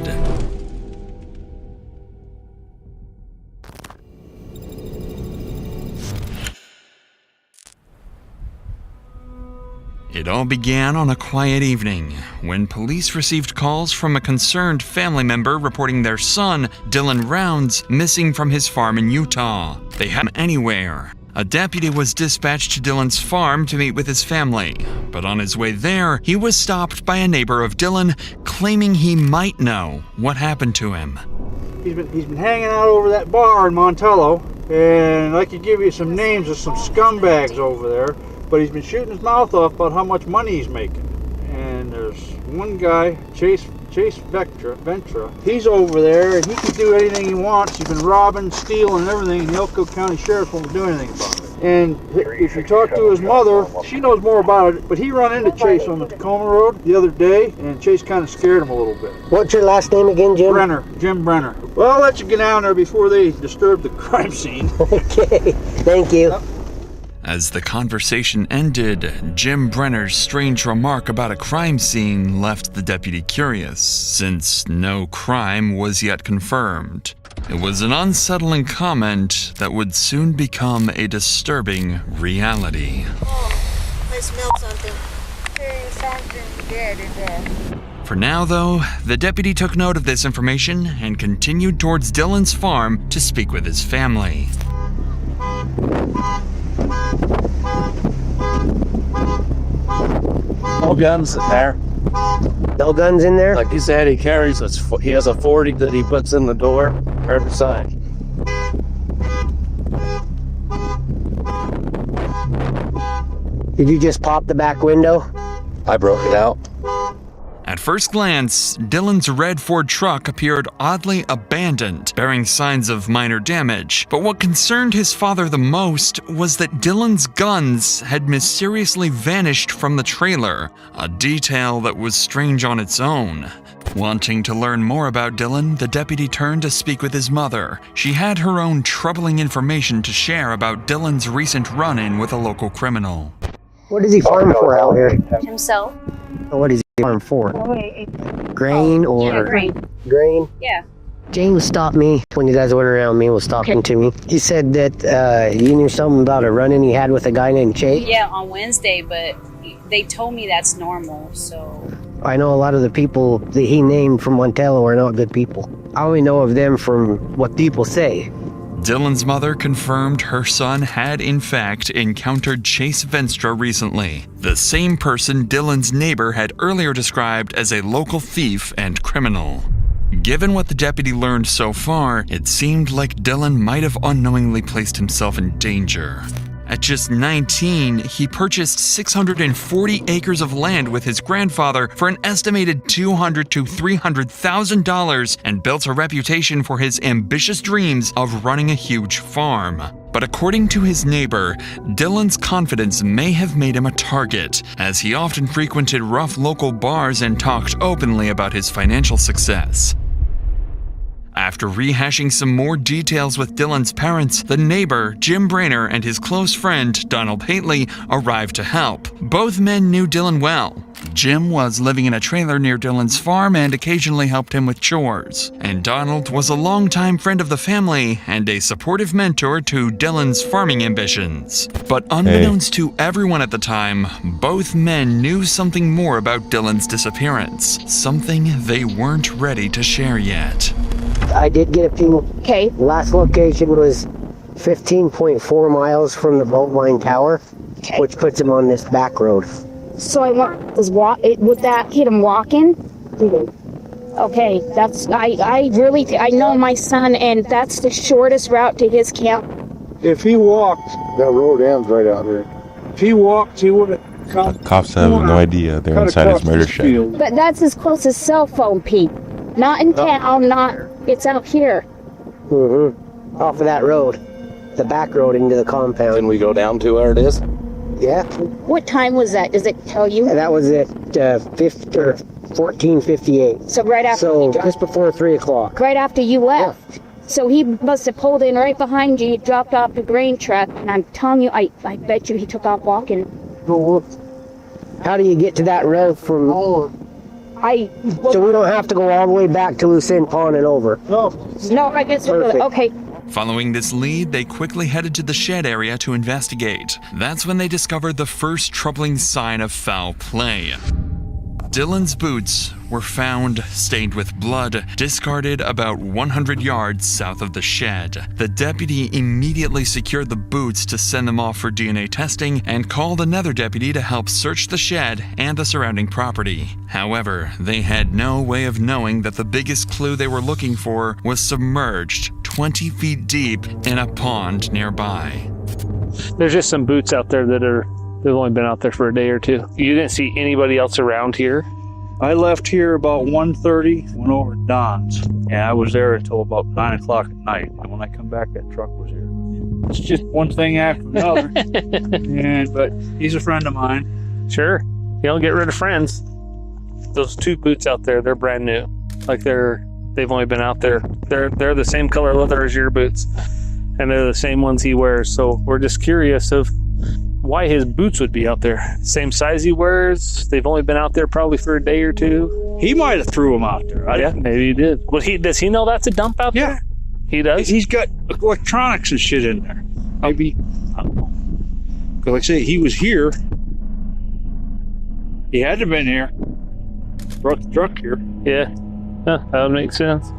Speaker 5: It all began on a quiet evening when police received calls from a concerned family member reporting their son, Dylan Rounds, missing from his farm in Utah. They had him anywhere. A deputy was dispatched to Dylan's farm to meet with his family, but on his way there, he was stopped by a neighbor of Dylan claiming he might know what happened to him.
Speaker 3: He's been hanging out over that bar in Montello, and I could give you some names of some scumbags over there. But he's been shooting his mouth off about how much money he's making. And there's one guy, Chase Ventura. He's over there, and he can do anything he wants. He's been robbing, stealing, and everything, and the Elko County Sheriff won't do anything about it. And if you talk to his mother, she knows more about it. But he run into Chase on the Tacoma Road the other day, and Chase kind of scared him a little bit.
Speaker 8: What's your last name again, Jim?
Speaker 3: Brenner, Jim Brenner. Well, I'll let you get down there before they disturb the crime scene.
Speaker 8: Okay, thank you.
Speaker 5: As the conversation ended, Jim Brenner's strange remark about a crime scene left the deputy curious, since no crime was yet confirmed. It was an unsettling comment that would soon become a disturbing reality.
Speaker 7: Oh, I smell something. There's something dead in there.
Speaker 5: For now, though, the deputy took note of this information and continued towards Dylan's farm to speak with his family.
Speaker 6: No guns in there.
Speaker 8: No guns in there?
Speaker 6: Like he said, he has a 40 that he puts in the door or the side.
Speaker 8: Did you just pop the back window?
Speaker 6: I broke it out.
Speaker 5: At first glance, Dylan's red Ford truck appeared oddly abandoned, bearing signs of minor damage. But what concerned his father the most was that Dylan's guns had mysteriously vanished from the trailer, a detail that was strange on its own. Wanting to learn more about Dylan, the deputy turned to speak with his mother. She had her own troubling information to share about Dylan's recent run-in with a local criminal.
Speaker 8: What does he farm for out here?
Speaker 9: Himself.
Speaker 8: What does he farm for? Grain or?
Speaker 9: Yeah, grain.
Speaker 8: Grain?
Speaker 9: Yeah.
Speaker 8: James stopped me when you guys went around me, was talking to me. He said that you knew something about a run-in he had with a guy named Chase?
Speaker 9: Yeah, on Wednesday, but they told me that's normal, so...
Speaker 8: I know a lot of the people that he named from Montello are not good people. I only know of them from what people say.
Speaker 5: Dylan's mother confirmed her son had in fact encountered Chase Venstra recently, the same person Dylan's neighbor had earlier described as a local thief and criminal. Given what the deputy learned so far, it seemed like Dylan might have unknowingly placed himself in danger. At just 19, he purchased 640 acres of land with his grandfather for an estimated $200,000 to $300,000 and built a reputation for his ambitious dreams of running a huge farm. But according to his neighbor, Dylan's confidence may have made him a target, as he often frequented rough local bars and talked openly about his financial success. After rehashing some more details with Dylan's parents, the neighbor, Jim Brainer, and his close friend, Donald Hately, arrived to help. Both men knew Dylan well. Jim was living in a trailer near Dylan's farm and occasionally helped him with chores. And Donald was a longtime friend of the family and a supportive mentor to Dylan's farming ambitions. But unbeknownst to everyone at the time, both men knew something more about Dylan's disappearance. Something they weren't ready to share yet.
Speaker 8: I did get a few.
Speaker 9: Okay.
Speaker 8: Last location was 15.4 miles from the boat line tower, which puts him on this back road.
Speaker 9: So would that hit him walking? Okay, that's I know my son, and that's the shortest route to his camp.
Speaker 3: If he walked, that road ends right out there. If he walked, he would have come.
Speaker 1: Cops have no idea they're inside his murder shack.
Speaker 9: But that's his closest cell phone, Pete. Not in town, it's out here.
Speaker 8: Off of that road. The back road into the compound.
Speaker 6: Then we go down to where it is?
Speaker 8: Yeah.
Speaker 9: What time was that? Does it tell you?
Speaker 8: That was at 14:58.
Speaker 9: So right after
Speaker 8: just before 3 o'clock.
Speaker 9: Right after you left. So he must have pulled in right behind you, dropped off the grain truck, and I'm telling you, I bet you he took off walking.
Speaker 8: How do you get to that road from... So we don't have to go all the way back to Lucerne Pond and over?
Speaker 9: No, I guess okay.
Speaker 5: Following this lead, they quickly headed to the shed area to investigate. That's when they discovered the first troubling sign of foul play. Dylan's boots were found stained with blood, discarded about 100 yards south of the shed. The deputy immediately secured the boots to send them off for DNA testing and called another deputy to help search the shed and the surrounding property. However, they had no way of knowing that the biggest clue they were looking for was submerged 20 feet deep in a pond nearby.
Speaker 4: There's just some boots out there they've only been out there for a day or two. You didn't see anybody else around here?
Speaker 3: I left here about 1:30, went over to Don's, and I was there until about 9 o'clock at night. And when I come back, that truck was here. It's just one thing after another. But he's a friend of mine.
Speaker 4: Sure. You don't get rid of friends. Those two boots out there, they're brand new. Like they've only been out there. They're the same color leather as your boots, and they're the same ones he wears. So we're just curious of why his boots would be out there. Same size he wears. They've only been out there probably for a day or two.
Speaker 3: He might have threw them out there.
Speaker 4: Yeah, maybe he did. Well, does he know that's a dump out there? He does?
Speaker 3: He's got electronics and shit in there. Maybe, I don't know. Because like I say, he was here. He had to have been here. Brought the truck here.
Speaker 4: Yeah. That would make sense.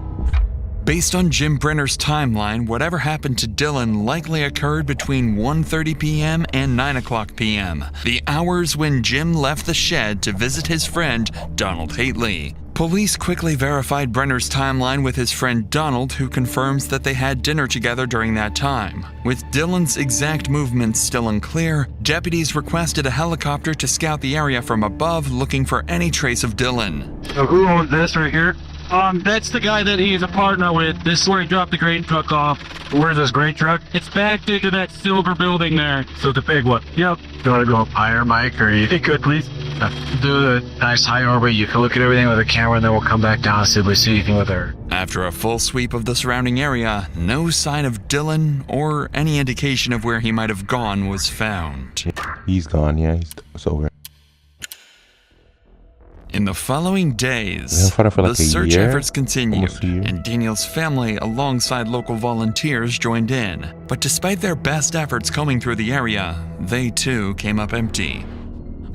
Speaker 5: Based on Jim Brenner's timeline, whatever happened to Dylan likely occurred between 1:30 p.m. and 9 o'clock p.m., the hours when Jim left the shed to visit his friend, Donald Hately. Police quickly verified Brenner's timeline with his friend Donald, who confirms that they had dinner together during that time. With Dylan's exact movements still unclear, deputies requested a helicopter to scout the area from above, looking for any trace of Dylan.
Speaker 10: So who owns this right here? That's the guy that he's a partner with. This is where he dropped the grain truck off. Where's this grain truck? It's backed into that silver building there. So the big one? Yep. You want to go up higher, Mike, or you could, please? Do a nice high orbit. You can look at everything with a camera, and then we'll come back down and see if we see anything with her.
Speaker 5: After a full sweep of the surrounding area, no sign of Dylan or any indication of where he might have gone was found.
Speaker 1: He's gone, yeah. It's over.
Speaker 5: In the following days, the search efforts continued, and Daniel's family, alongside local volunteers, joined in. But despite their best efforts combing through the area, they too came up empty.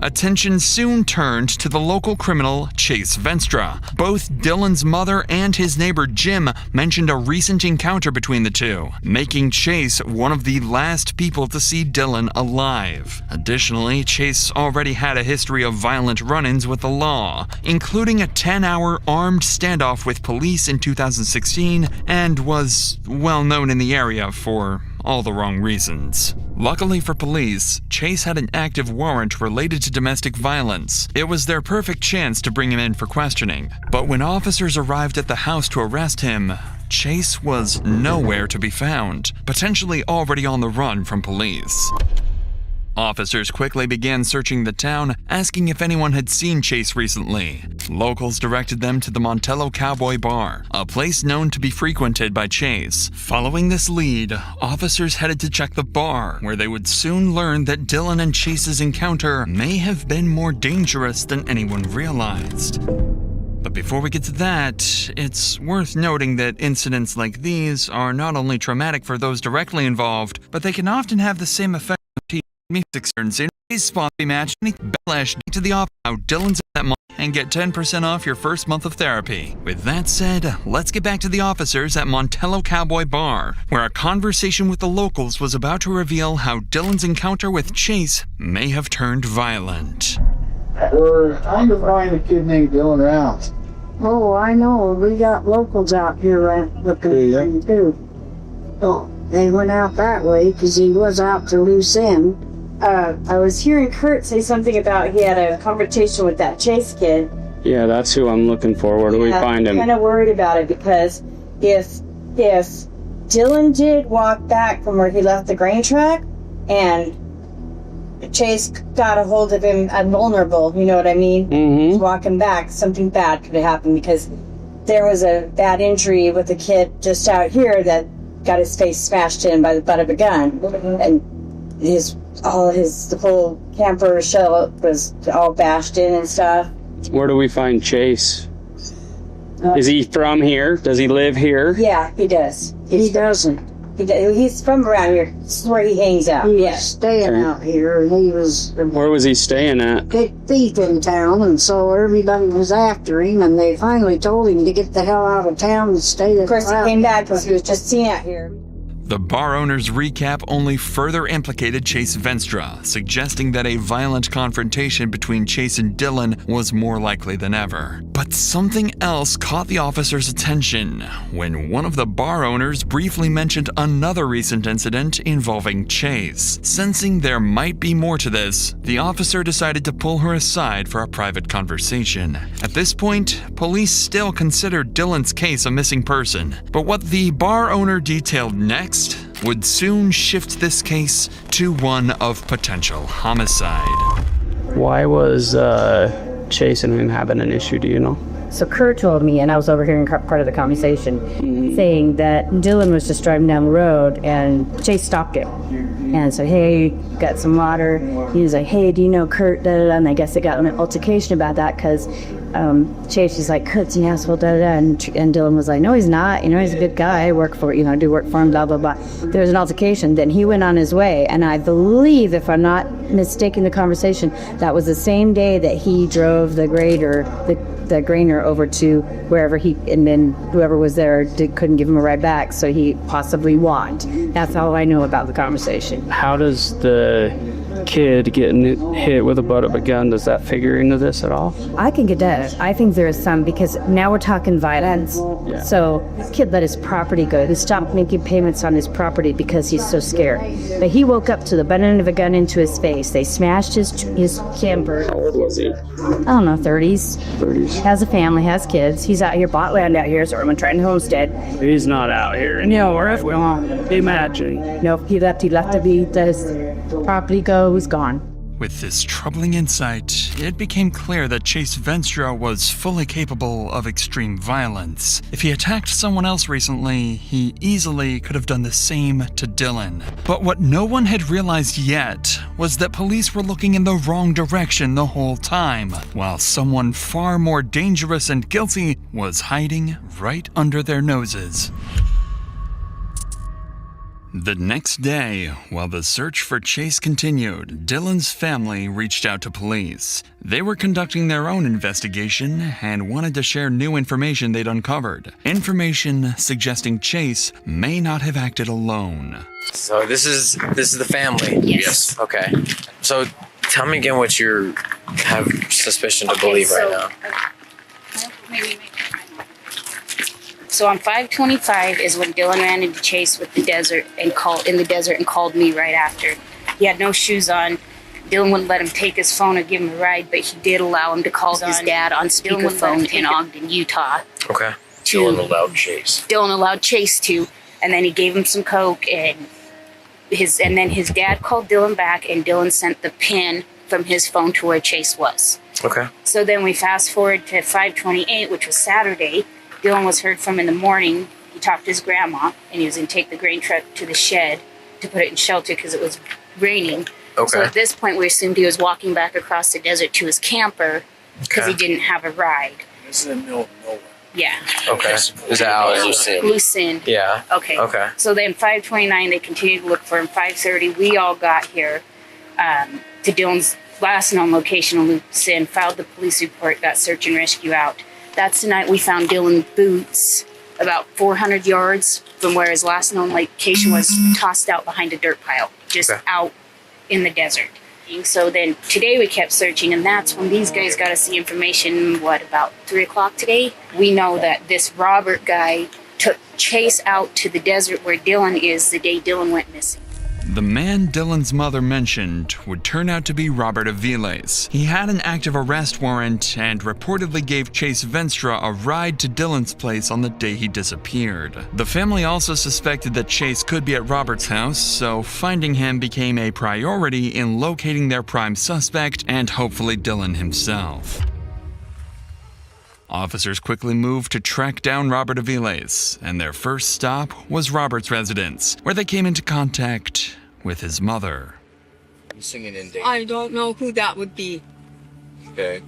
Speaker 5: Attention soon turned to the local criminal Chase Venstra. Both Dylan's mother and his neighbor Jim mentioned a recent encounter between the two, making Chase one of the last people to see Dylan alive. Additionally, Chase already had a history of violent run-ins with the law, including a 10-hour armed standoff with police in 2016, and was well known in the area for all the wrong reasons. Luckily for police, Chase had an active warrant related to domestic violence. It was their perfect chance to bring him in for questioning. But when officers arrived at the house to arrest him, Chase was nowhere to be found, potentially already on the run from police. Officers quickly began searching the town, asking if anyone had seen Chase recently. Locals directed them to the Montello Cowboy Bar, a place known to be frequented by Chase. Following this lead, officers headed to check the bar, where they would soon learn that Dylan and Chase's encounter may have been more dangerous than anyone realized. But before we get to that, it's worth noting that incidents like these are not only traumatic for those directly involved, but they can often have the same effect on music turns in today's spot be matched backlash to the off how Dylan's at that month and get 10% off your first month of therapy. With that said, let's get back to the officers at Montello Cowboy Bar, where a conversation with the locals was about to reveal how Dylan's encounter with Chase may have turned violent.
Speaker 3: We're trying to find a kid named Dylan Rounds.
Speaker 9: Oh, I know. We got locals out here looking for him, too. Oh, they went out that way because he was out to loose end. I was hearing Kurt say something about he had a conversation with that Chase kid.
Speaker 11: Yeah, that's who I'm looking for. Where do we find him?
Speaker 9: I'm kind of worried about it because if Dylan did walk back from where he left the grain truck and Chase got a hold of him vulnerable, you know what I mean?
Speaker 11: Mm-hmm.
Speaker 9: He's walking back, something bad could have happened because there was a bad injury with a kid just out here that got his face smashed in by the butt of a gun, and the whole camper shell was all bashed in and stuff.
Speaker 11: Where do we find Chase? Is he from here? Does he live here?
Speaker 9: Yeah, he does. He doesn't. He's from around here. This is where he hangs out. He was staying out here, and he was...
Speaker 11: Where was he staying at?
Speaker 9: Big thief in town, and so everybody was after him, and they finally told him to get the hell out of town and stay there. Of course, he came back because he was just seen out here.
Speaker 5: The bar owner's recap only further implicated Chase Venstra, suggesting that a violent confrontation between Chase and Dylan was more likely than ever. But something else caught the officer's attention when one of the bar owners briefly mentioned another recent incident involving Chase. Sensing there might be more to this, the officer decided to pull her aside for a private conversation. At this point, police still considered Dylan's case a missing person, but what the bar owner detailed next would soon shift this case to one of potential homicide.
Speaker 11: Why was Chase and him having an issue, do you know?
Speaker 12: So Kurt told me, and I was overhearing part of the conversation, saying that Dylan was just driving down the road and Chase stopped him and said, "Hey, got some water." He was like, "Hey, do you know Kurt?" Da, da, da. And I guess they got an altercation about that because Chase is like, "Kurt's an asshole," da, da, da. And Dylan was like, "No, he's not. You know, he's a good guy. I work for, I do work for him, blah, blah, blah." There was an altercation. Then he went on his way. And I believe, if I'm not mistaken the conversation, that was the same day that he drove the grader, the grainer over to wherever and then whoever was there couldn't give him a ride back, so he possibly walked. That's all I know about the conversation.
Speaker 11: How does the kid getting hit with the butt of a gun, does that figure into this at all?
Speaker 12: I think it does. I think there is some, because now we're talking violence.
Speaker 11: Yeah.
Speaker 12: So this kid let his property go. He stopped making payments on his property because he's so scared. But he woke up to the butt end of a gun into his face. They smashed his camper.
Speaker 11: How old was he?
Speaker 12: I don't know, 30s.
Speaker 11: 30s.
Speaker 12: Has a family, has kids. He's out here, bought land out here, so I'm trying to homestead.
Speaker 11: He's not out here.
Speaker 12: No, or if we won't.
Speaker 11: Imagine.
Speaker 12: No, he left to be his property go, he's gone.
Speaker 5: With this troubling insight, it became clear that Chase Venstra was fully capable of extreme violence. If he attacked someone else recently, he easily could have done the same to Dylan. But what no one had realized yet was that police were looking in the wrong direction the whole time, while someone far more dangerous and guilty was hiding right under their noses. The next day, while the search for Chase continued, Dylan's family reached out to police. They were conducting their own investigation and wanted to share new information they'd uncovered. Information suggesting Chase may not have acted alone.
Speaker 13: So this is the family?
Speaker 7: Yes.
Speaker 13: Okay. So tell me again what you have suspicion to believe right now.
Speaker 14: So on 525 is when Dylan ran into Chase with the desert and called me right after. He had no shoes on. Dylan wouldn't let him take his phone or give him a ride, but he did allow him to call his dad on speakerphone in Ogden, Utah.
Speaker 13: Okay. Dylan allowed Chase.
Speaker 14: Dylan allowed Chase to, and then he gave him some coke, and then his dad called Dylan back, and Dylan sent the pin from his phone to where Chase was.
Speaker 13: Okay.
Speaker 14: So then we fast forward to 528, which was Saturday. Dylan was heard from in the morning. He talked to his grandma, and he was going to take the grain truck to the shed to put it in shelter because it was raining.
Speaker 13: Okay.
Speaker 14: So at this point, we assumed he was walking back across the desert to his camper because he didn't have a ride.
Speaker 10: This is in the middle of nowhere.
Speaker 14: Yeah.
Speaker 13: Okay. Is that how it was in?
Speaker 14: Lucin.
Speaker 13: Yeah.
Speaker 14: Okay.
Speaker 13: Okay.
Speaker 14: So then 529, they continued to look for him. 530, we all got here to Dylan's last known location in Lucin, filed the police report, got search and rescue out. That's the night we found Dylan's boots about 400 yards from where his last known location was, tossed out behind a dirt pile, just out in the desert. So then today we kept searching, and that's when these guys got us the information, about 3 o'clock today? We know that this Robert guy took Chase out to the desert where Dylan is the day Dylan went missing.
Speaker 5: The man Dylan's mother mentioned would turn out to be Robert Aviles. He had an active arrest warrant and reportedly gave Chase Venstra a ride to Dylan's place on the day he disappeared. The family also suspected that Chase could be at Robert's house, so finding him became a priority in locating their prime suspect and hopefully Dylan himself. Officers quickly moved to track down Robert Aviles, and their first stop was Robert's residence, where they came into contact with his mother.
Speaker 13: Singing in danger.
Speaker 15: I don't know who that would be.
Speaker 13: Okay.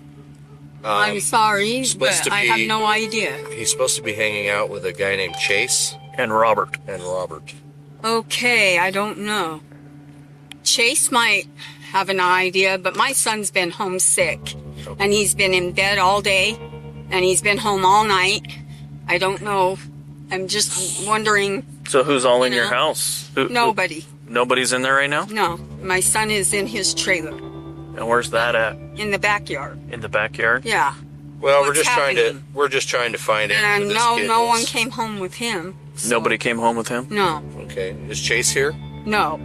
Speaker 15: I'm sorry, but I have no idea.
Speaker 13: He's supposed to be hanging out with a guy named Chase. And Robert.
Speaker 15: Okay, I don't know. Chase might have an idea, but my son's been homesick. Okay. And he's been in bed all day, and he's been home all night. I don't know. I'm just wondering.
Speaker 4: So who's all in your house?
Speaker 15: Nobody.
Speaker 4: Nobody's in there right now?
Speaker 15: No. My son is in his trailer.
Speaker 4: And where's that at?
Speaker 15: In the backyard.
Speaker 4: In the backyard?
Speaker 15: Yeah.
Speaker 13: Well, we're just trying to find it.
Speaker 15: And no one came home with him. So.
Speaker 4: Nobody came home with him?
Speaker 15: No.
Speaker 13: Okay. Is Chase here?
Speaker 15: No.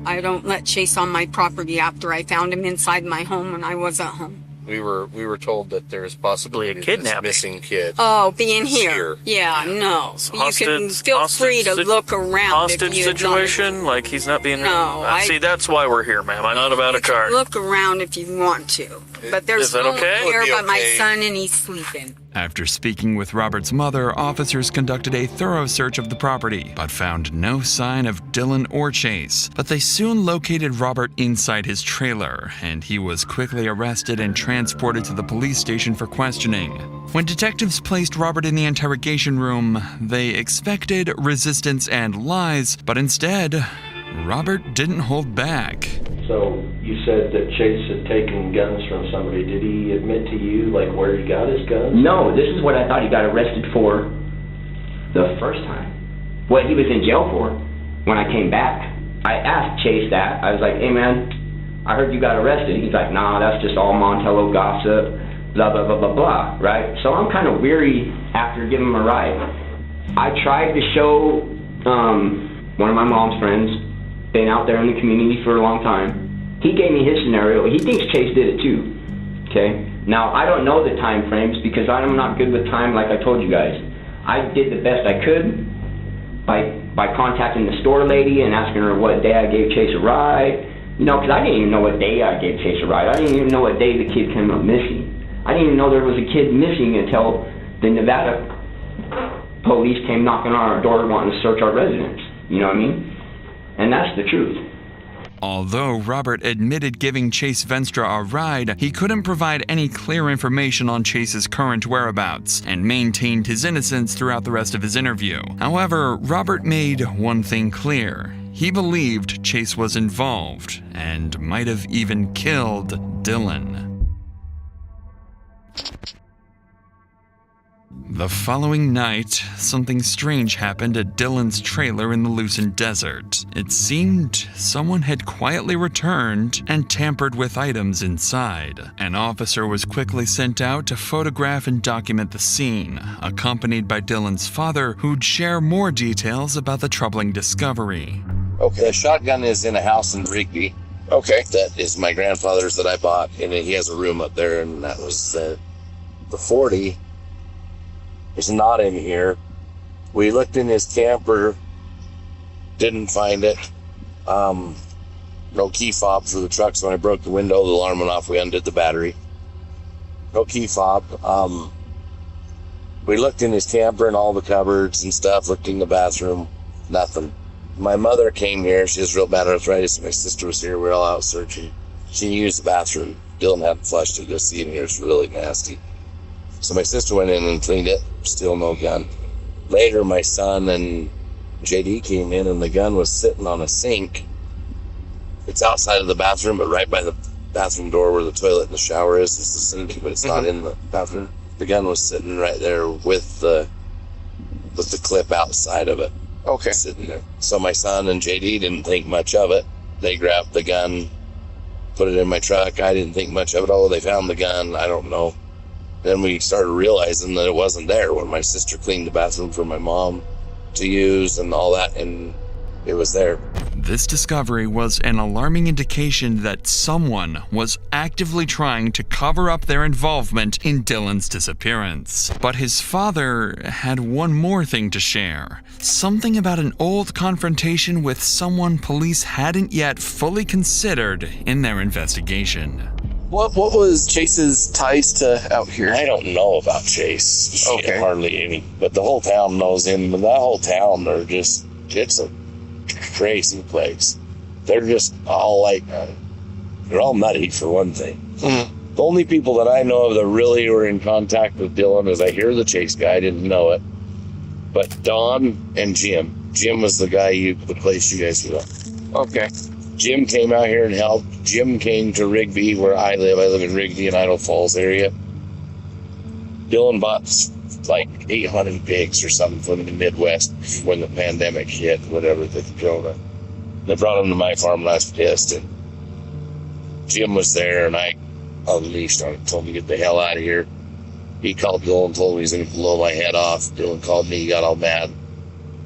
Speaker 15: I don't let Chase on my property after I found him inside my home when I was at home.
Speaker 13: We were told that there's possibly
Speaker 4: a kidnapping.
Speaker 13: Missing kid.
Speaker 15: Oh, being here. Yeah, no.
Speaker 4: Hostage,
Speaker 15: you can feel free to look around.
Speaker 4: Hostage
Speaker 15: if you
Speaker 4: situation? Like he's not being...
Speaker 15: No.
Speaker 4: See, that's why we're here, ma'am. I'm not about a car.
Speaker 15: Look around if you want to. But there's no one here but my son, and he's sleeping.
Speaker 5: After speaking with Robert's mother, officers conducted a thorough search of the property, but found no sign of Dylan or Chase. But they soon located Robert inside his trailer, and he was quickly arrested and transported to the police station for questioning. When detectives placed Robert in the interrogation room, they expected resistance and lies, but instead, Robert didn't hold back.
Speaker 16: So you said that Chase had taken guns from somebody. Did he admit to you, like, where he got his guns?
Speaker 17: No, this is what I thought he got arrested for the first time. What he was in jail for when I came back. I asked Chase that. I was like, hey, man, I heard you got arrested. He's like, nah, that's just all Montello gossip, blah, blah, blah, blah, blah, right? So I'm kind of weary after giving him a ride. I tried to show one of my mom's friends, been out there in the community for a long time. He gave me his scenario. He thinks Chase did it too, okay? Now, I don't know the time frames because I'm not good with time like I told you guys. I did the best I could by contacting the store lady and asking her what day I gave Chase a ride. You know, because I didn't even know what day I gave Chase a ride. I didn't even know what day the kid came up missing. I didn't even know there was a kid missing until the Nevada police came knocking on our door wanting to search our residence. You know what I mean? And that's the truth.
Speaker 5: Although Robert admitted giving Chase Venstra a ride, he couldn't provide any clear information on Chase's current whereabouts and maintained his innocence throughout the rest of his interview. However, Robert made one thing clear. He believed Chase was involved and might have even killed Dylan. The following night, something strange happened at Dylan's trailer in the Lucent Desert. It seemed someone had quietly returned and tampered with items inside. An officer was quickly sent out to photograph and document the scene, accompanied by Dylan's father, who'd share more details about the troubling discovery.
Speaker 18: Okay, the shotgun is in a house in Rigby. Okay. That is my grandfather's that I bought, and he has a room up there, and that was the 40. It's not in here. We looked in his camper, didn't find it. No key fob for the truck, so when I broke the window, the alarm went off, we undid the battery. No key fob. We looked in his camper and all the cupboards and stuff, looked in the bathroom, nothing. My mother came here, she has real bad arthritis, my sister was here, we were all out searching. She used the bathroom. Dylan hadn't flushed it, just in here, it's really nasty. So my sister went in and cleaned it, still no gun. Later, my son and JD came in and the gun was sitting on a sink. It's outside of the bathroom, but right by the bathroom door where the toilet and the shower is the sink, but it's not in the bathroom. The gun was sitting right there with the clip outside of it. Okay. Sitting there. So my son and JD didn't think much of it. They grabbed the gun, put it in my truck. I didn't think much of it. Oh, they found the gun. I don't know. Then we started realizing that it wasn't there when my sister cleaned the bathroom for my mom to use and all that, and it was there.
Speaker 5: This discovery was an alarming indication that someone was actively trying to cover up their involvement in Dylan's disappearance. But his father had one more thing to share. Something about an old confrontation with someone police hadn't yet fully considered in their investigation.
Speaker 18: What was Chase's ties to out here? I don't know about Chase. Okay. Hardly any. But the whole town knows him. And that whole town, it's a crazy place. They're just all they're all nutty for one thing. Mm-hmm. The only people that I know of that really were in contact with Dylan is I hear the Chase guy, I didn't know it. But Don and Jim. Jim was the guy the place you guys were at. Okay. Jim came out here and helped. Jim came to Rigby, where I live. I live in Rigby in Idaho Falls area. Dylan bought 800 pigs or something from the Midwest when the pandemic hit, whatever, the corona. They brought them to my farm and I was pissed. And Jim was there and I unleashed on him, told him to get the hell out of here. He called Dylan and told me he's going to blow my head off. Dylan called me, he got all mad.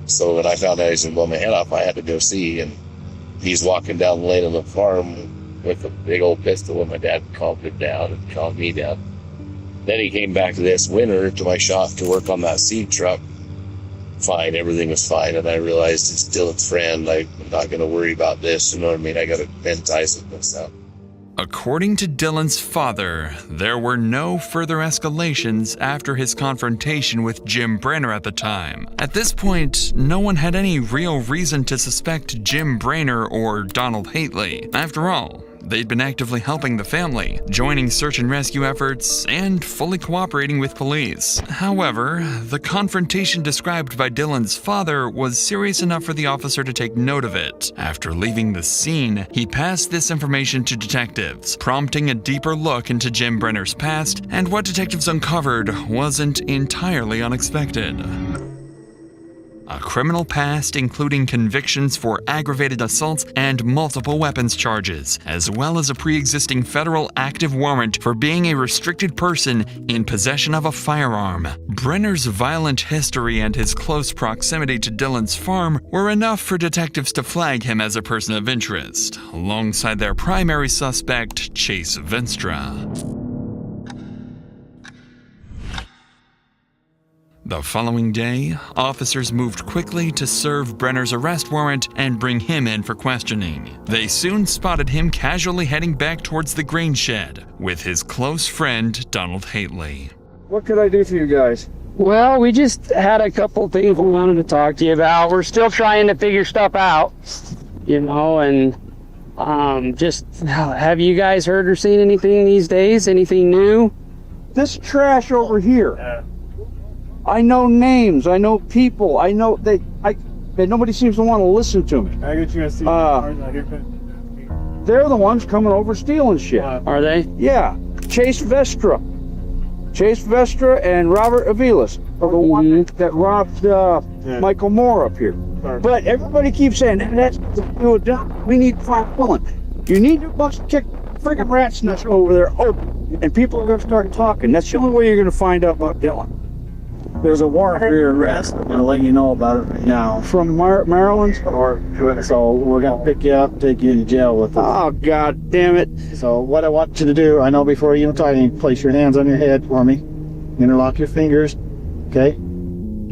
Speaker 18: So when I found out he was going to blow my head off, I had to go see. And he's walking down the lane of the farm with a big old pistol, and my dad calmed him down and calmed me down. Then he came back this winter to my shop to work on that seed truck. Fine, everything was fine, and I realized it's Dylan's friend. I'm not going to worry about this, you know what I mean? I got to bend ties with myself.
Speaker 5: According to Dylan's father, there were no further escalations after his confrontation with Jim Brenner at the time. At this point, no one had any real reason to suspect Jim Brenner or Donald Hately. After all, they'd been actively helping the family, joining search and rescue efforts, and fully cooperating with police. However, the confrontation described by Dylan's father was serious enough for the officer to take note of it. After leaving the scene, he passed this information to detectives, prompting a deeper look into Jim Brenner's past, and what detectives uncovered wasn't entirely unexpected. A criminal past including convictions for aggravated assaults and multiple weapons charges, as well as a pre-existing federal active warrant for being a restricted person in possession of a firearm. Brenner's violent history and his close proximity to Dylan's farm were enough for detectives to flag him as a person of interest, alongside their primary suspect, Chase Venstra. The following day, officers moved quickly to serve Brenner's arrest warrant and bring him in for questioning. They soon spotted him casually heading back towards the grain shed with his close friend, Donald Hately.
Speaker 3: What could I do for you guys?
Speaker 11: Well, we just had a couple things we wanted to talk to you about. We're still trying to figure stuff out, and just have you guys heard or seen anything these days? Anything new?
Speaker 3: This trash over here. I know names, I know people, I know but nobody seems to want to listen to me.
Speaker 19: I get you a seat.
Speaker 3: They're the ones coming over stealing shit.
Speaker 11: Are they?
Speaker 3: Yeah. Chase Vestra. Chase Vestra and Robert Avilas are the one that robbed Michael Moore up here. But everybody keeps saying, that's we need to find Dylan. You need to kick freaking rat's nest over there open, and people are going to start talking. That's the only way you're going to find out about Dylan.
Speaker 19: There's a warrant for your arrest. I'm going to let you know about it right now.
Speaker 3: From Maryland?
Speaker 19: So we're going to pick you up and take you to jail with us.
Speaker 3: Oh, God damn it.
Speaker 19: So what I want you to do, I know before you talk, you place your hands on your head for me. Interlock your fingers, okay?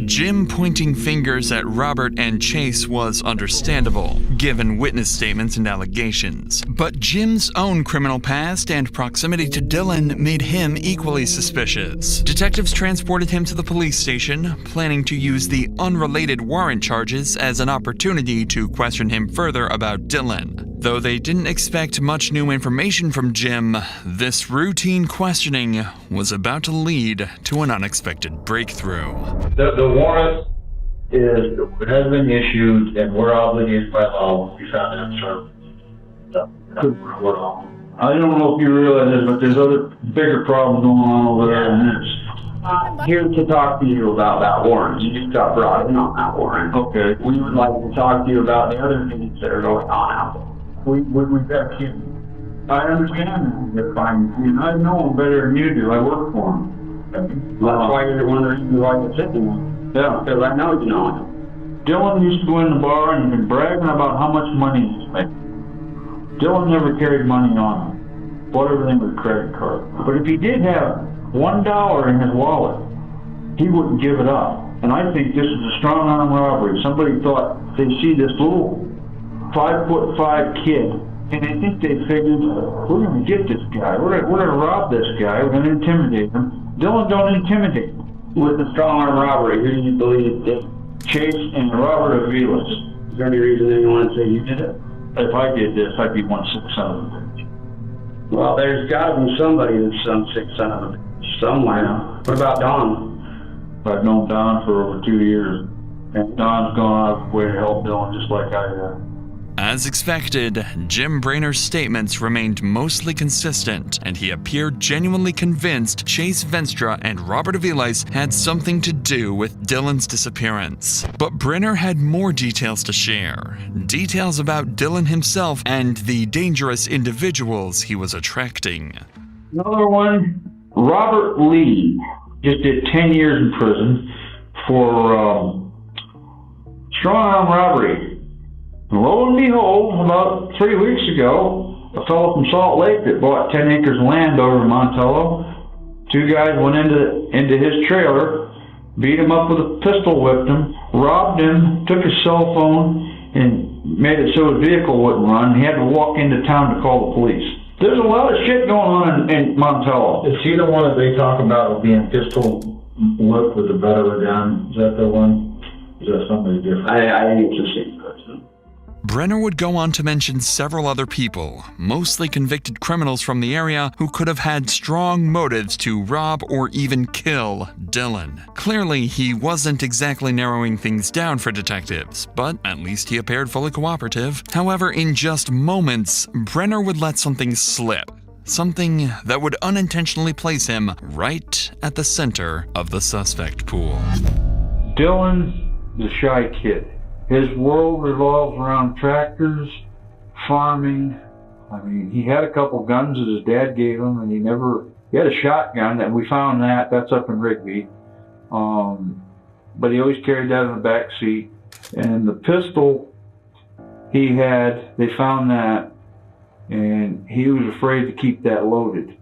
Speaker 5: Jim pointing fingers at Robert and Chase was understandable, given witness statements and allegations. But Jim's own criminal past and proximity to Dylan made him equally suspicious. Detectives transported him to the police station, planning to use the unrelated warrant charges as an opportunity to question him further about Dylan. Though they didn't expect much new information from Jim, this routine questioning was about to lead to an unexpected breakthrough.
Speaker 20: The warrant has been issued, and we're obligated by law if we found that service. I don't know if you realize this, but there's other bigger problems going on over there than this.
Speaker 17: Here to talk to you about that warrant. You just got brought in on that warrant.
Speaker 20: Okay.
Speaker 17: We would like to talk to you about the other things that are going on out there.
Speaker 20: We've got kids. I understand that. I know them better than you do. I work for them.
Speaker 17: That's why you're one of the reasons why you're sitting there.
Speaker 20: Yeah.
Speaker 17: Because I know you know him.
Speaker 20: Dylan used to go in the bar and been bragging about how much money he's making. Dylan never carried money on him. Bought everything with a credit card. But if he did have $1 in his wallet, he wouldn't give it up. And I think this is a strong arm robbery. Somebody thought they'd see this little 5'5" kid, and they think they figured, we're going to get this guy. We're going to rob this guy. We're going to intimidate him. Dylan don't intimidate.
Speaker 17: With the strong arm robbery, who do you believe did?
Speaker 20: Chase and Robert Avilas.
Speaker 17: Is there any reason anyone would say you did it?
Speaker 20: If I did this, I'd be one sick son of a bitch.
Speaker 17: Well, there's got to be somebody that's some sick son of a bitch somewhere. What about Don?
Speaker 20: I've known Don for over 2 years, and Don's gone out of his way to help Dylan just like I have.
Speaker 5: As expected, Jim Brainer's statements remained mostly consistent, and he appeared genuinely convinced Chase Venstra and Robert Aviles had something to do with Dylan's disappearance. But Brainer had more details to share. Details about Dylan himself and the dangerous individuals he was attracting.
Speaker 20: Another one, Robert Lee, just did 10 years in prison for strong arm robbery. And lo and behold, about 3 weeks ago, a fellow from Salt Lake that bought 10 acres of land over in Montello, 2 guys went into his trailer, beat him up with a pistol, whipped him, robbed him, took his cell phone, and made it so his vehicle wouldn't run. He had to walk into town to call the police. There's a lot of shit going on in Montello. Is he the one that they talk about being pistol whipped with the butt of a gun? Is that the one? Is that somebody different?
Speaker 17: I think it's the same person.
Speaker 5: Brenner would go on to mention several other people, mostly convicted criminals from the area who could have had strong motives to rob or even kill Dylan. Clearly, he wasn't exactly narrowing things down for detectives, but at least he appeared fully cooperative. However, in just moments, Brenner would let something slip. Something that would unintentionally place him right at the center of the suspect pool.
Speaker 20: Dylan's the shy kid. His world revolves around tractors, farming. I mean, he had a couple guns that his dad gave him, and he had a shotgun, and we found that's up in Rigby. But he always carried that in the back seat. And the pistol he had, they found that, and he was afraid to keep that loaded.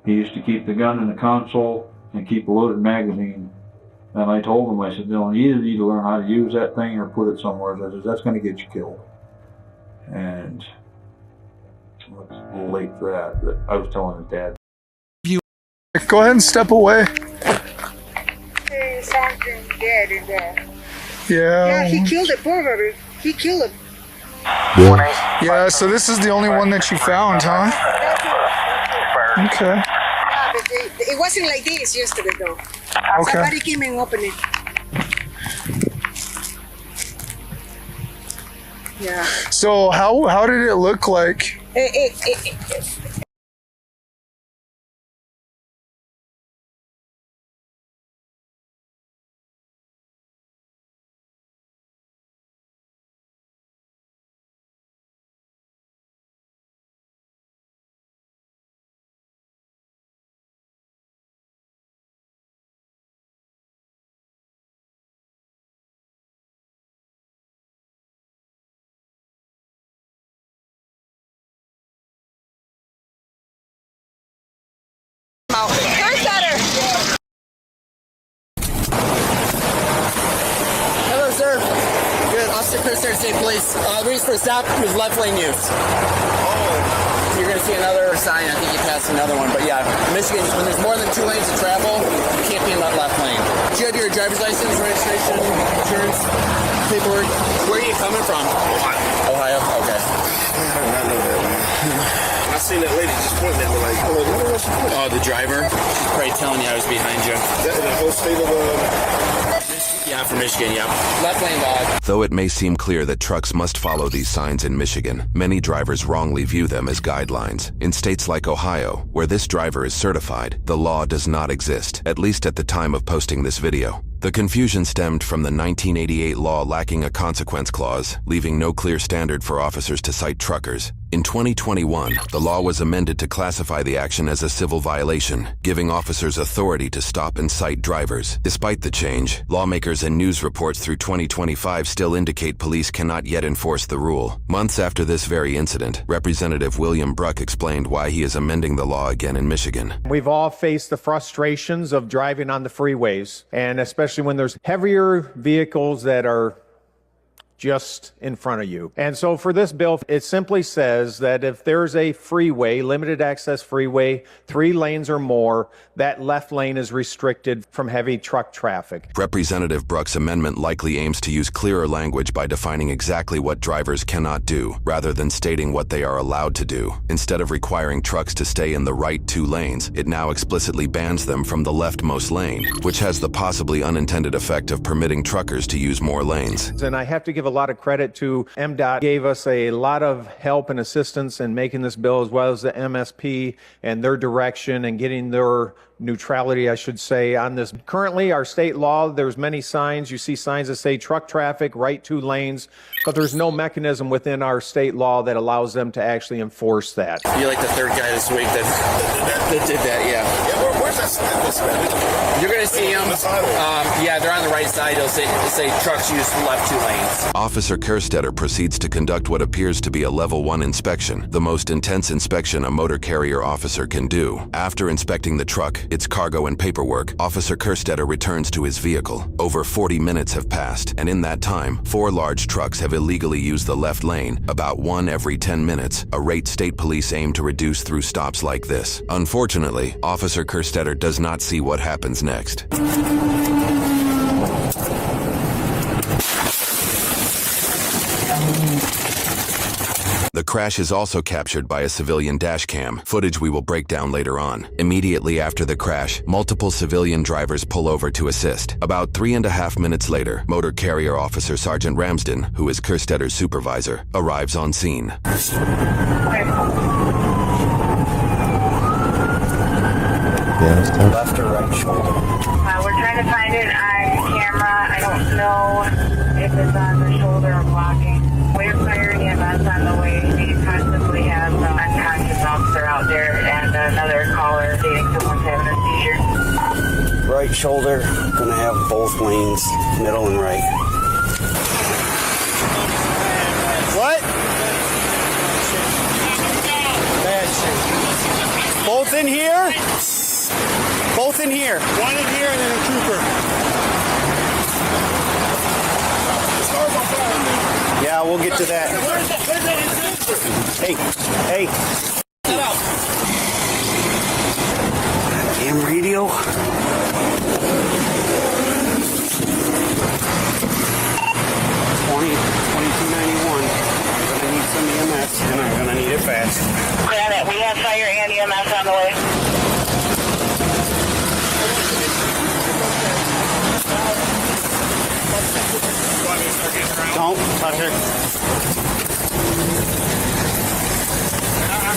Speaker 20: He used to keep the gun in the console and keep a loaded magazine. And I told him, I said, Dylan, you either need to learn how to use that thing or put it somewhere. I said, that's going to get you killed. And it's a little late for that, but I was telling his dad.
Speaker 21: Go ahead and step away.
Speaker 7: There's something dead in there.
Speaker 21: Yeah.
Speaker 7: Yeah, he killed it, poor baby. He killed it.
Speaker 21: Yeah, so this is the only one that you found, huh? Okay.
Speaker 7: Yeah, but it wasn't like this yesterday, though.
Speaker 21: Okay.
Speaker 7: Somebody came and opened it. Yeah.
Speaker 21: So how did it look like?
Speaker 2: used for a stop was left lane use. You're going to see another sign. I think you passed another one. But yeah, in Michigan, when there's more than 2 lanes of travel, you can't be in that left lane. Do you have your driver's license, registration, insurance, paperwork? Where are you coming from? Ohio. Okay.
Speaker 18: I know that, man. I seen that lady just pointing at me like,
Speaker 2: oh, the driver? She's probably telling you I was behind you.
Speaker 18: Is that in the whole state of
Speaker 2: Yeah, from Michigan, yeah. Left lane, dog.
Speaker 22: Though it may seem clear that trucks must follow these signs in Michigan, many drivers wrongly view them as guidelines. In states like Ohio, where this driver is certified, the law does not exist, at least at the time of posting this video. The confusion stemmed from the 1988 law lacking a consequence clause, leaving no clear standard for officers to cite truckers. In 2021, the law was amended to classify the action as a civil violation, giving officers authority to stop and cite drivers. Despite the change, lawmakers and news reports through 2025 still indicate police cannot yet enforce the rule. Months after this very incident, Representative William Bruck explained why he is amending the law again in Michigan.
Speaker 23: We've all faced the frustrations of driving on the freeways, and especially when there's heavier vehicles that are just in front of you. And so for this bill, it simply says that if there's a freeway, limited access freeway, 3 lanes or more, that left lane is restricted from heavy truck traffic.
Speaker 22: Representative Bruck's amendment likely aims to use clearer language by defining exactly what drivers cannot do, rather than stating what they are allowed to do. Instead of requiring trucks to stay in the right 2 lanes, it now explicitly bans them from the leftmost lane, which has the possibly unintended effect of permitting truckers to use more lanes.
Speaker 23: And I have to give a lot of credit to MDOT. Gave us a lot of help and assistance in making this bill, as well as the MSP and their direction and getting their neutrality, I should say, on this. Currently, our state law, there's many signs. You see signs that say truck traffic, right 2 lanes, but there's no mechanism within our state law that allows them to actually enforce that.
Speaker 2: You're like the 3rd guy this week that did that, yeah.
Speaker 18: Where's that sign?
Speaker 2: You're going to see them. Yeah, they're on the right side. It'll say trucks use left 2 lanes.
Speaker 22: Officer Kerstetter proceeds to conduct what appears to be a level 1 inspection, the most intense inspection a motor carrier officer can do. After inspecting the truck, its cargo and paperwork, Officer Kerstetter returns to his vehicle. Over 40 minutes have passed, and in that time, 4 large trucks have illegally used the left lane, about 1 every 10 minutes, a rate state police aim to reduce through stops like this. Unfortunately, Officer Kerstetter does not see what happens next. The crash is also captured by a civilian dashcam, footage we will break down later on. Immediately after the crash, multiple civilian drivers pull over to assist. About 3.5 minutes later, Motor Carrier Officer Sergeant Ramsden, who is Kerstetter's supervisor, arrives on scene.
Speaker 1: Left
Speaker 2: or right shoulder?
Speaker 7: We're trying to find it on camera. I don't know if it's on the shoulder or blocking. We're firing EMS on the way. We possibly have an unconscious officer out there and another caller stating someone's having a seizure.
Speaker 24: Right shoulder, gonna have both lanes, middle and right.
Speaker 2: What? Bad shape. Both in here? Both in here. 1 in here and then a trooper. Yeah, we'll get to that. Hey.
Speaker 24: Damn radio. 2291. I'm gonna need some EMS, and I'm gonna need it fast.
Speaker 7: Granite, we have fire and EMS on the way.
Speaker 24: Don't touch her.
Speaker 2: I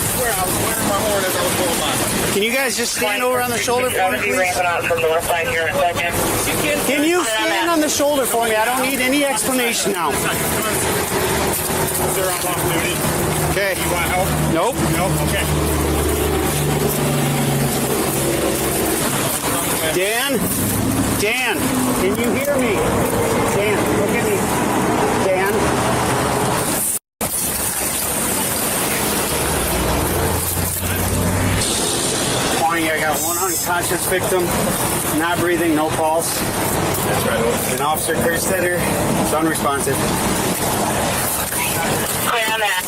Speaker 2: swear I was wearing my horn as I was pulling by.
Speaker 24: Can you guys just stand over on the shoulder for me, please?
Speaker 7: Ramping out from the left side here in a second.
Speaker 24: Can you stand on the shoulder for me? I don't need any explanation now.
Speaker 2: Is there on off duty?
Speaker 24: Okay.
Speaker 2: You want help?
Speaker 24: Nope.
Speaker 2: Nope. Okay.
Speaker 24: Dan, can you hear me? Dan, look at me. Dan. Morning, I got 1 unconscious victim, not breathing, no pulse. That's right. And Officer Kerstetter is unresponsive.
Speaker 7: Clear on that.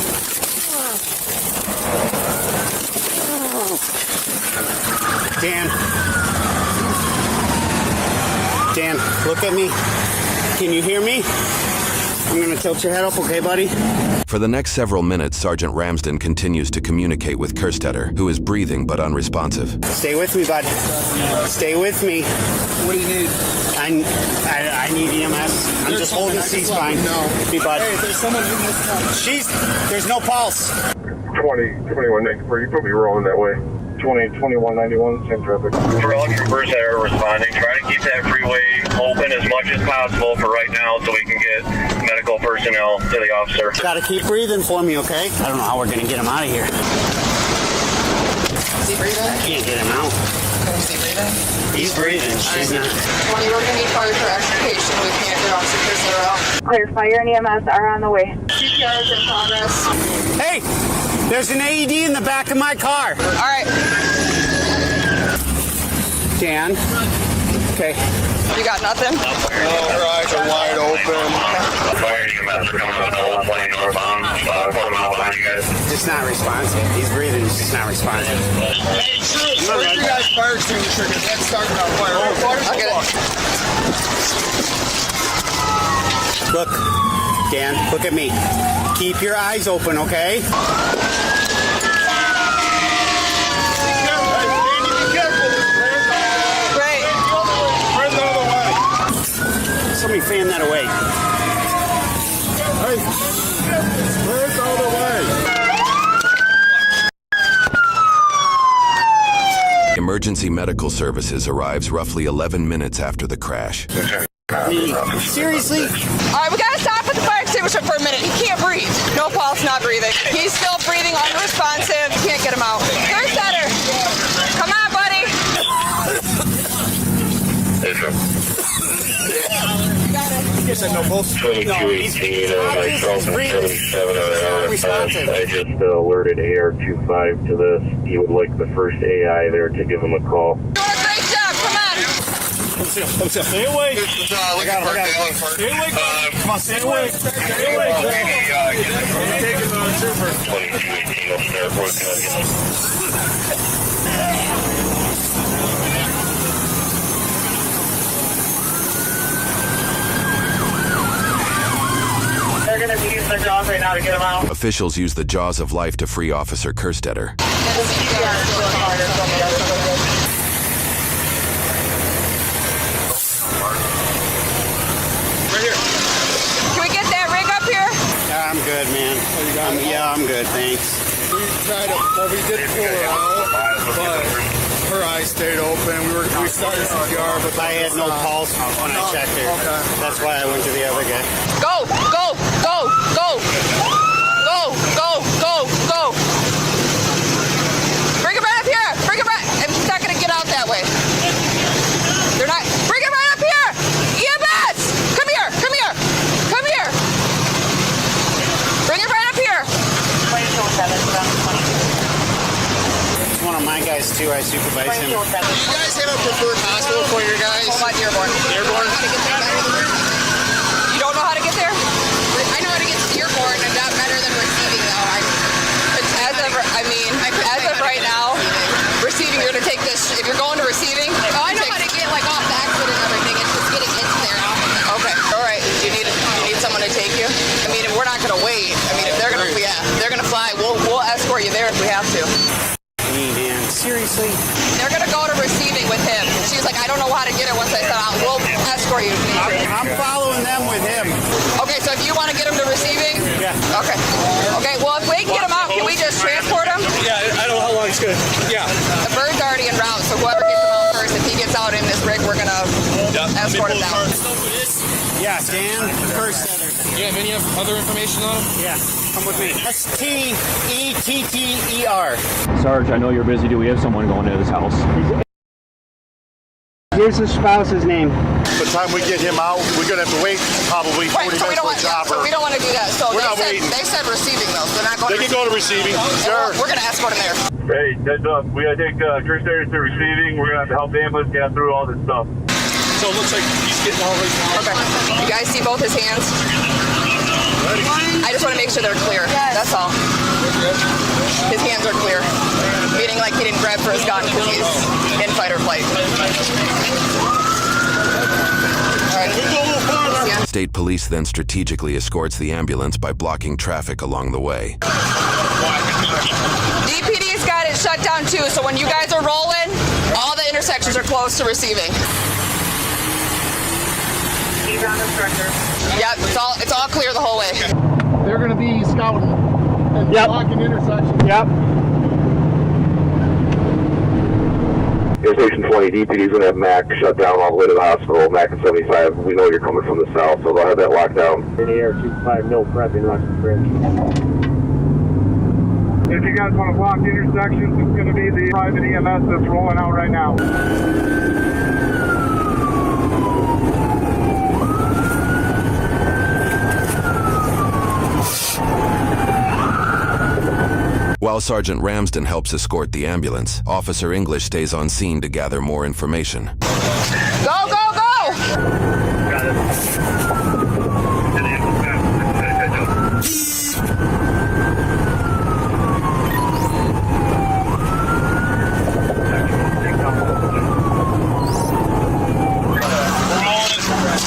Speaker 24: Dan, look at me. Can you hear me? I'm gonna tilt your head up, okay, buddy?
Speaker 22: For the next several minutes, Sergeant Ramsden continues to communicate with Kerstetter, who is breathing but unresponsive.
Speaker 24: Stay with me, bud. Stay with me.
Speaker 2: What do you need?
Speaker 24: I need EMS. I'm just holding C-spine.
Speaker 2: No.
Speaker 24: Me, bud.
Speaker 2: Hey, there's someone in this town.
Speaker 24: There's no pulse.
Speaker 6: 2194, you put me rolling that way. 2191, same traffic.
Speaker 8: For all troopers that are responding, try to keep that freeway open as much as possible for right now so we can get medical personnel to the officer.
Speaker 24: Gotta keep breathing for me, okay? I don't know how we're gonna get him out of here.
Speaker 2: Is he breathing?
Speaker 24: Can't get him out.
Speaker 2: Is he breathing?
Speaker 24: He's breathing. She's not.
Speaker 2: 20, we're gonna need fire for extrication. We can't get Officer Kerstetter out.
Speaker 7: Clear. Fire and EMS are on the way.
Speaker 2: CPR is in progress.
Speaker 24: Hey! There's an AED in the back of my car.
Speaker 2: All right.
Speaker 24: Dan. Okay.
Speaker 2: You got nothing?
Speaker 6: No, her eyes are wide open.
Speaker 8: Fire EMS are coming up the whole plane northbound. Put them out behind you guys.
Speaker 24: Just not responsive. He's breathing. He's just not responsive.
Speaker 2: Hey, true. Where's your guys' fire extinguisher? Because that's starting on fire. I'll get it.
Speaker 24: Look, Dan, look at me. Keep your eyes open, okay?
Speaker 2: Great.
Speaker 24: Somebody fan that away.
Speaker 6: Hey, where's all the way?
Speaker 22: Emergency medical services arrives roughly 11 minutes after the crash.
Speaker 24: Seriously?
Speaker 2: All right, we gotta stop at the fire extinguisher for a minute. He can't breathe. No pulse, not breathing. He's still breathing, unresponsive. Can't get him out. Kerstetter, come on, buddy.
Speaker 8: Hey, sir.
Speaker 24: You said no pulse?
Speaker 8: 2218, like 1277
Speaker 24: responsive.
Speaker 8: I just alerted AR-25 to this. He would like the first AI there to give him a call.
Speaker 2: Doing a great job. Come on.
Speaker 24: Stay away. I got him. Stay away. Come on, stay away. Stay away.
Speaker 8: Take him on, trooper. 2218, open airport.
Speaker 7: They're going to be using their jaws right now to get him out.
Speaker 22: Officials use the jaws of life to free Officer Kerstetter.
Speaker 2: Right here. Can we get that rig up here?
Speaker 24: Yeah, I'm good, man. I'm good, thanks.
Speaker 6: We did pull her out, but her eyes stayed open. We started CPR, but
Speaker 24: I had no pulse when I checked her.
Speaker 6: Okay.
Speaker 24: That's why I went to the other guy.
Speaker 2: Go, go, go, go. Go, go, go, go. Bring him right up here. Bring him right. He's not going to get out that way. They're not. Bring him right up here. EMS. Come here. Come here. Come here. Bring him right up here.
Speaker 7: 2207,
Speaker 24: It's one of my guys, too. I supervise him.
Speaker 2: Do you guys have a preferred hospital for your guys? Hold on, Dearborn. Dearborn? You don't know how to get there? I know how to get to Dearborn. I'm not better than receiving, though. As of right now, receiving, you're going to take this. If you're going to receiving, I know how to get like off the exit and everything. It's just getting into there. Okay. All right. Do you need someone to take you? I mean, we're not going to wait. I mean, if they're going to, they're going to fly. We'll escort you there if we have to.
Speaker 24: Man, seriously?
Speaker 2: They're going to go to receiving with him. She was like, I don't know how to get her once I said, we'll escort you.
Speaker 24: I'm following them with him.
Speaker 2: Okay, so if you want to get him to receiving?
Speaker 24: Yeah.
Speaker 2: Okay. Okay, well, if we can get him out, can we just transport him?
Speaker 24: Yeah, I don't know how long it's going to. Yeah.
Speaker 2: The bird's already en route, so whoever gets him out first, if he gets out in this rig, we're going to escort him down.
Speaker 24: Yeah, Dan Kerstetter.
Speaker 9: Do you have any other information on him?
Speaker 24: Yeah, come with me. Stetter.
Speaker 12: Sarge, I know you're busy. Do we have someone going to this house?
Speaker 24: Here's his spouse's name.
Speaker 6: By the time we get him out, we're going to have to wait probably 40 minutes for a chopper.
Speaker 2: So we don't want to do that. So
Speaker 6: We're not waiting.
Speaker 2: they said receiving, though. They're not going
Speaker 6: They can go to receiving. Sure.
Speaker 2: We're going to escort him there.
Speaker 8: Hey, heads up. We got to take Kerstetter to receiving. We're going to have to help the ambulance get through all this stuff.
Speaker 6: So it looks like he's getting all his.
Speaker 2: Okay. You guys see both his hands?
Speaker 4: I just want to make sure they're clear. That's all. His hands are clear. Meaning like he didn't grab for his gun because he's in fight or flight.
Speaker 22: State police then strategically escorts the ambulance by blocking traffic along the way.
Speaker 4: DPD's got it shut down too, so when you guys are rolling, all the intersections are closed to receiving.
Speaker 7: He's on the stretcher.
Speaker 4: Yep, it's all clear the whole way.
Speaker 19: They're going to be scouting and blocking intersections.
Speaker 3: Yep.
Speaker 8: Station 20, DPD's going to have MAC shut down all the way to the hospital. MAC and 75, we know you're coming from the south, so they'll have that locked down.
Speaker 10: In the air, 25, no prepping, Russian bridge.
Speaker 13: If you guys want to block the intersections, it's going to be the private EMS that's rolling out right now.
Speaker 22: While Sergeant Ramsden helps escort the ambulance, Officer English stays on scene to gather more information.
Speaker 4: Go, go, go!
Speaker 13: Got it.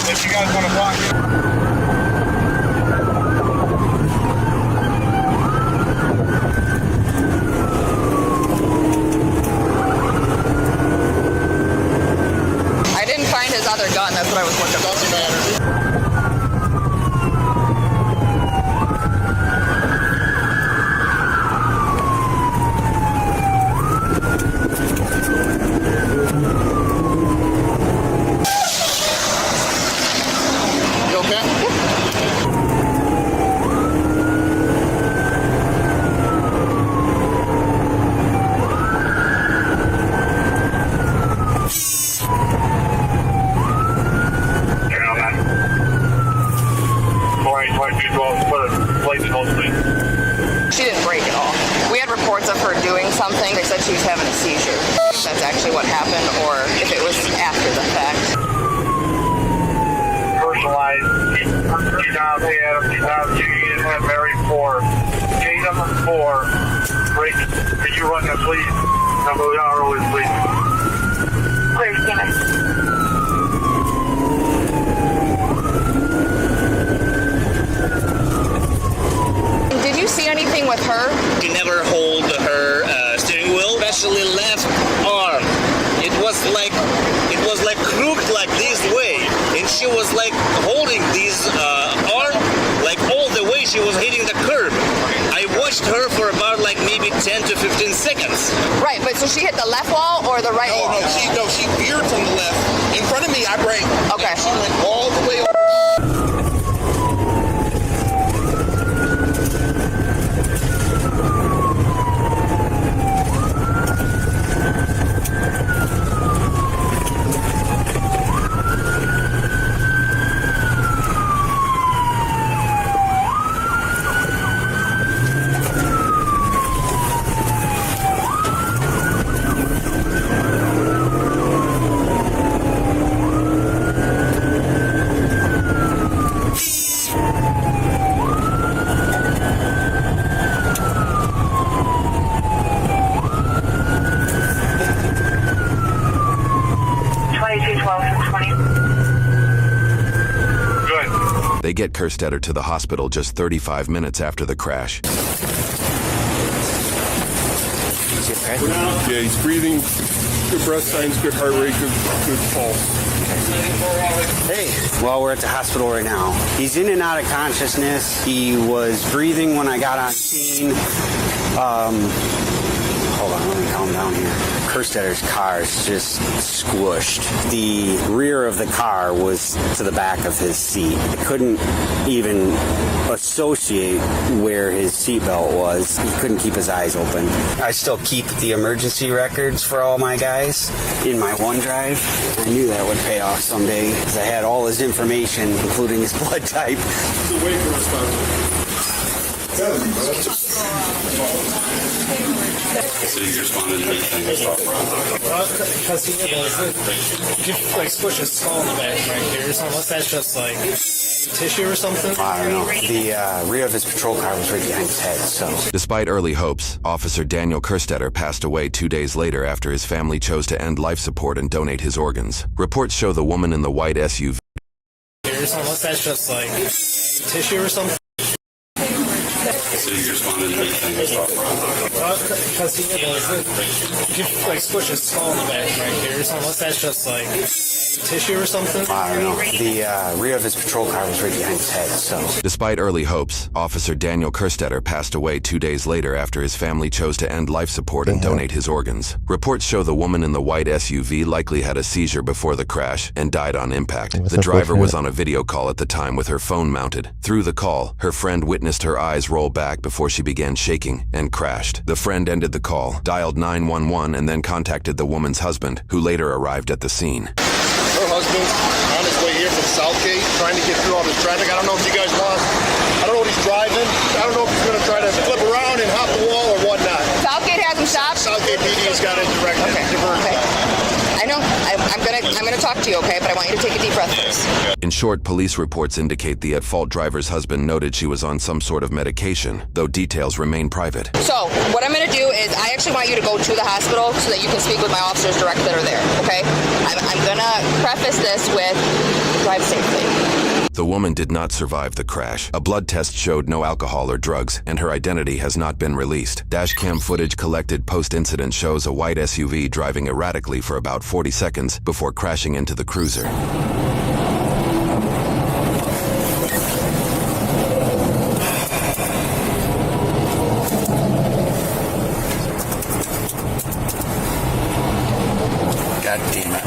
Speaker 13: If you guys want to block it.
Speaker 4: Other gun, that's what I was looking for. Doesn't matter.
Speaker 2: You okay?
Speaker 4: She didn't break at all. We had reports of her doing something. They said she was having a seizure. If that's actually what happened or if it was after the fact.
Speaker 13: Personalized. Keep down, Adam. Keep down. You can have Mary 4. Tatum 4. Break. Can you run the please? Number hour, please.
Speaker 7: Where's Jimmy?
Speaker 4: Did you see anything with her?
Speaker 14: She never hold her steering wheel, especially left arm. It was like crooked like this way, and she was like holding this arm like all the way she was hitting the curb. I watched her for about like maybe 10 to 15 seconds.
Speaker 4: Right, but so she hit the left wall or the right wall?
Speaker 2: No, she veered from the left. In front of me, I braked.
Speaker 4: Okay.
Speaker 2: She went all the way over.
Speaker 22: They get Kerstetter to the hospital just 35 minutes after the crash.
Speaker 25: Yeah, he's breathing, good breath signs, good heart rate, good pulse.
Speaker 26: Hey, well, we're at the hospital right now. He's in and out of consciousness. He was breathing when I got on scene. Hold on, let me calm down here. Kerstetter's car is just squished. The rear of the car was to the back of his seat. I couldn't even associate where his seatbelt was. He couldn't keep his eyes open. I still keep the emergency records for all my guys in my OneDrive. I knew that would pay off someday because I had all his information, including his blood type.
Speaker 25: The wake response.
Speaker 5: So you responded to anything
Speaker 11: Because he like squish his skull in the back right here, so unless that's just like tissue or something.
Speaker 26: I don't know. The rear of his patrol car was right behind his head, so.
Speaker 22: Despite early hopes, Officer Daniel Kerstetter passed away 2 days later after his family chose to end life support and donate his organs. Reports show the woman in the white SUV.
Speaker 11: So unless that's just like tissue or something.
Speaker 5: So you responded to anything
Speaker 11: Because he like squish his skull in the back right here, so unless that's just like tissue or something.
Speaker 26: I don't know. The rear of his patrol car was right behind his head, so.
Speaker 22: Despite early hopes, Officer Daniel Kerstetter passed away 2 days later after his family chose to end life support and donate his organs. Reports show the woman in the white SUV likely had a seizure before the crash and died on impact. The driver was on a video call at the time with her phone mounted. Through the call, her friend witnessed her eyes roll back before she began shaking and crashed. The friend ended the call, dialed 911, and then contacted the woman's husband, who later arrived at the scene.
Speaker 15: Her husband's on his way here from Southgate, trying to get through all this traffic. I don't know if you guys want. I don't know what he's driving. I don't know if he's going to try to flip around and hop the wall or whatnot.
Speaker 4: Southgate has him stopped?
Speaker 15: Southgate PD's got it directed.
Speaker 4: Okay. I know. I'm gonna talk to you, okay? But I want you to take a deep breath first.
Speaker 22: In short, police reports indicate the at-fault driver's husband noted she was on some sort of medication, though details remain private.
Speaker 4: So, what I'm gonna do is I actually want you to go to the hospital so that you can speak with my officers directly that are there, okay? I'm gonna preface this with drive safely.
Speaker 22: The woman did not survive the crash. A blood test showed no alcohol or drugs, and her identity has not been released. Dashcam footage collected post-incident shows a white SUV driving erratically for about 40 seconds before crashing into the cruiser.
Speaker 26: God damn it.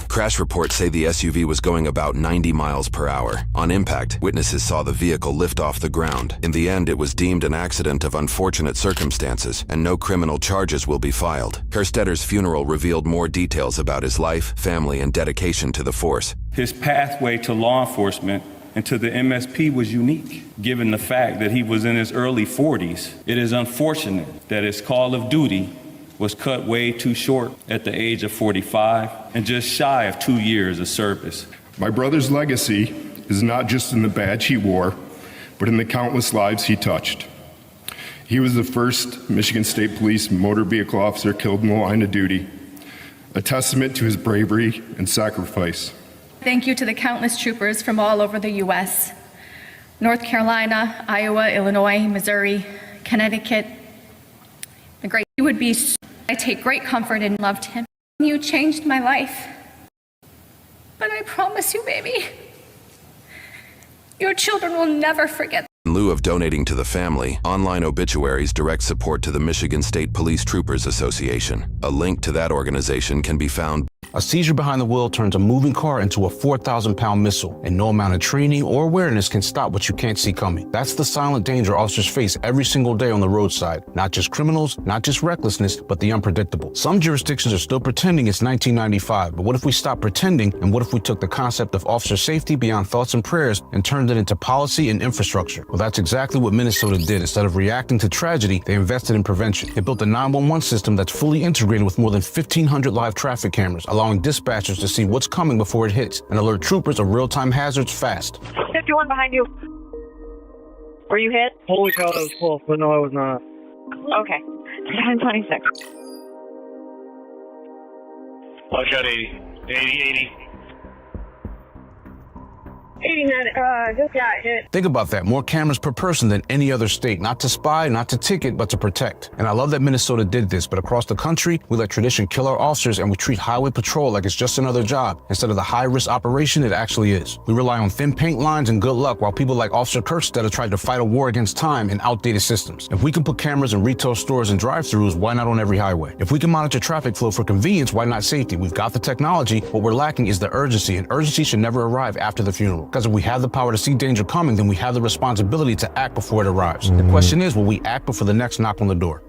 Speaker 22: Crash reports say the SUV was going about 90 miles per hour. On impact, witnesses saw the vehicle lift off the ground. In the end, it was deemed an accident of unfortunate circumstances, and no criminal charges will be filed. Kerstetter's funeral revealed more details about his life, family, and dedication to the force.
Speaker 16: His pathway to law enforcement and to the MSP was unique, given the fact that he was in his early 40s. It is unfortunate that his call of duty was cut way too short at the age of 45 and just shy of 2 years of service.
Speaker 25: My brother's legacy is not just in the badge he wore, but in the countless lives he touched. He was the first Michigan State Police motor vehicle officer killed in the line of duty, a testament to his bravery and sacrifice.
Speaker 17: Thank you to the countless troopers from all over the U.S., North Carolina, Iowa, Illinois, Missouri, Connecticut. He would be. I take great comfort in loved him. You changed my life. But I promise you, baby, your children will never forget.
Speaker 22: In lieu of donating to the family, online obituaries direct support to the Michigan State Police Troopers Association. A link to that organization can be found.
Speaker 20: A seizure behind the wheel turns a moving car into a 4,000-pound missile, and no amount of training or awareness can stop what you can't see coming. That's the silent danger officers face every single day on the roadside. Not just criminals, not just recklessness, but the unpredictable. Some jurisdictions are still pretending it's 1995, but what if we stopped pretending, and what if we took the concept of officer safety beyond thoughts and prayers and turned it into policy and infrastructure? Well, that's exactly what Minnesota did. Instead of reacting to tragedy, they invested in prevention. They built a 911 system that's fully integrated with more than 1,500 live traffic cameras, allowing dispatchers to see what's coming before it hits and alert troopers of real-time hazards fast.
Speaker 7: 51 behind you. Were you hit?
Speaker 10: Holy cow, that was close, but no, I was not.
Speaker 7: Okay. 1026.
Speaker 8: I got 80. 80.
Speaker 7: Just got hit.
Speaker 20: Think about that. More cameras per person than any other state. Not to spy, not to ticket, but to protect. And I love that Minnesota did this, but across the country, we let tradition kill our officers and we treat highway patrol like it's just another job, instead of the high-risk operation it actually is. We rely on thin paint lines and good luck, while people like Officer Kirkstetter tried to fight a war against time and outdated systems. If we can put cameras in retail stores and drive-thrus, why not on every highway? If we can monitor traffic flow for convenience, why not safety? We've got the technology. What we're lacking is the urgency, and urgency should never arrive after the funeral. Because if we have the power to see danger coming, then we have the responsibility to act before it arrives. The question is, will we act before the next knock on the door?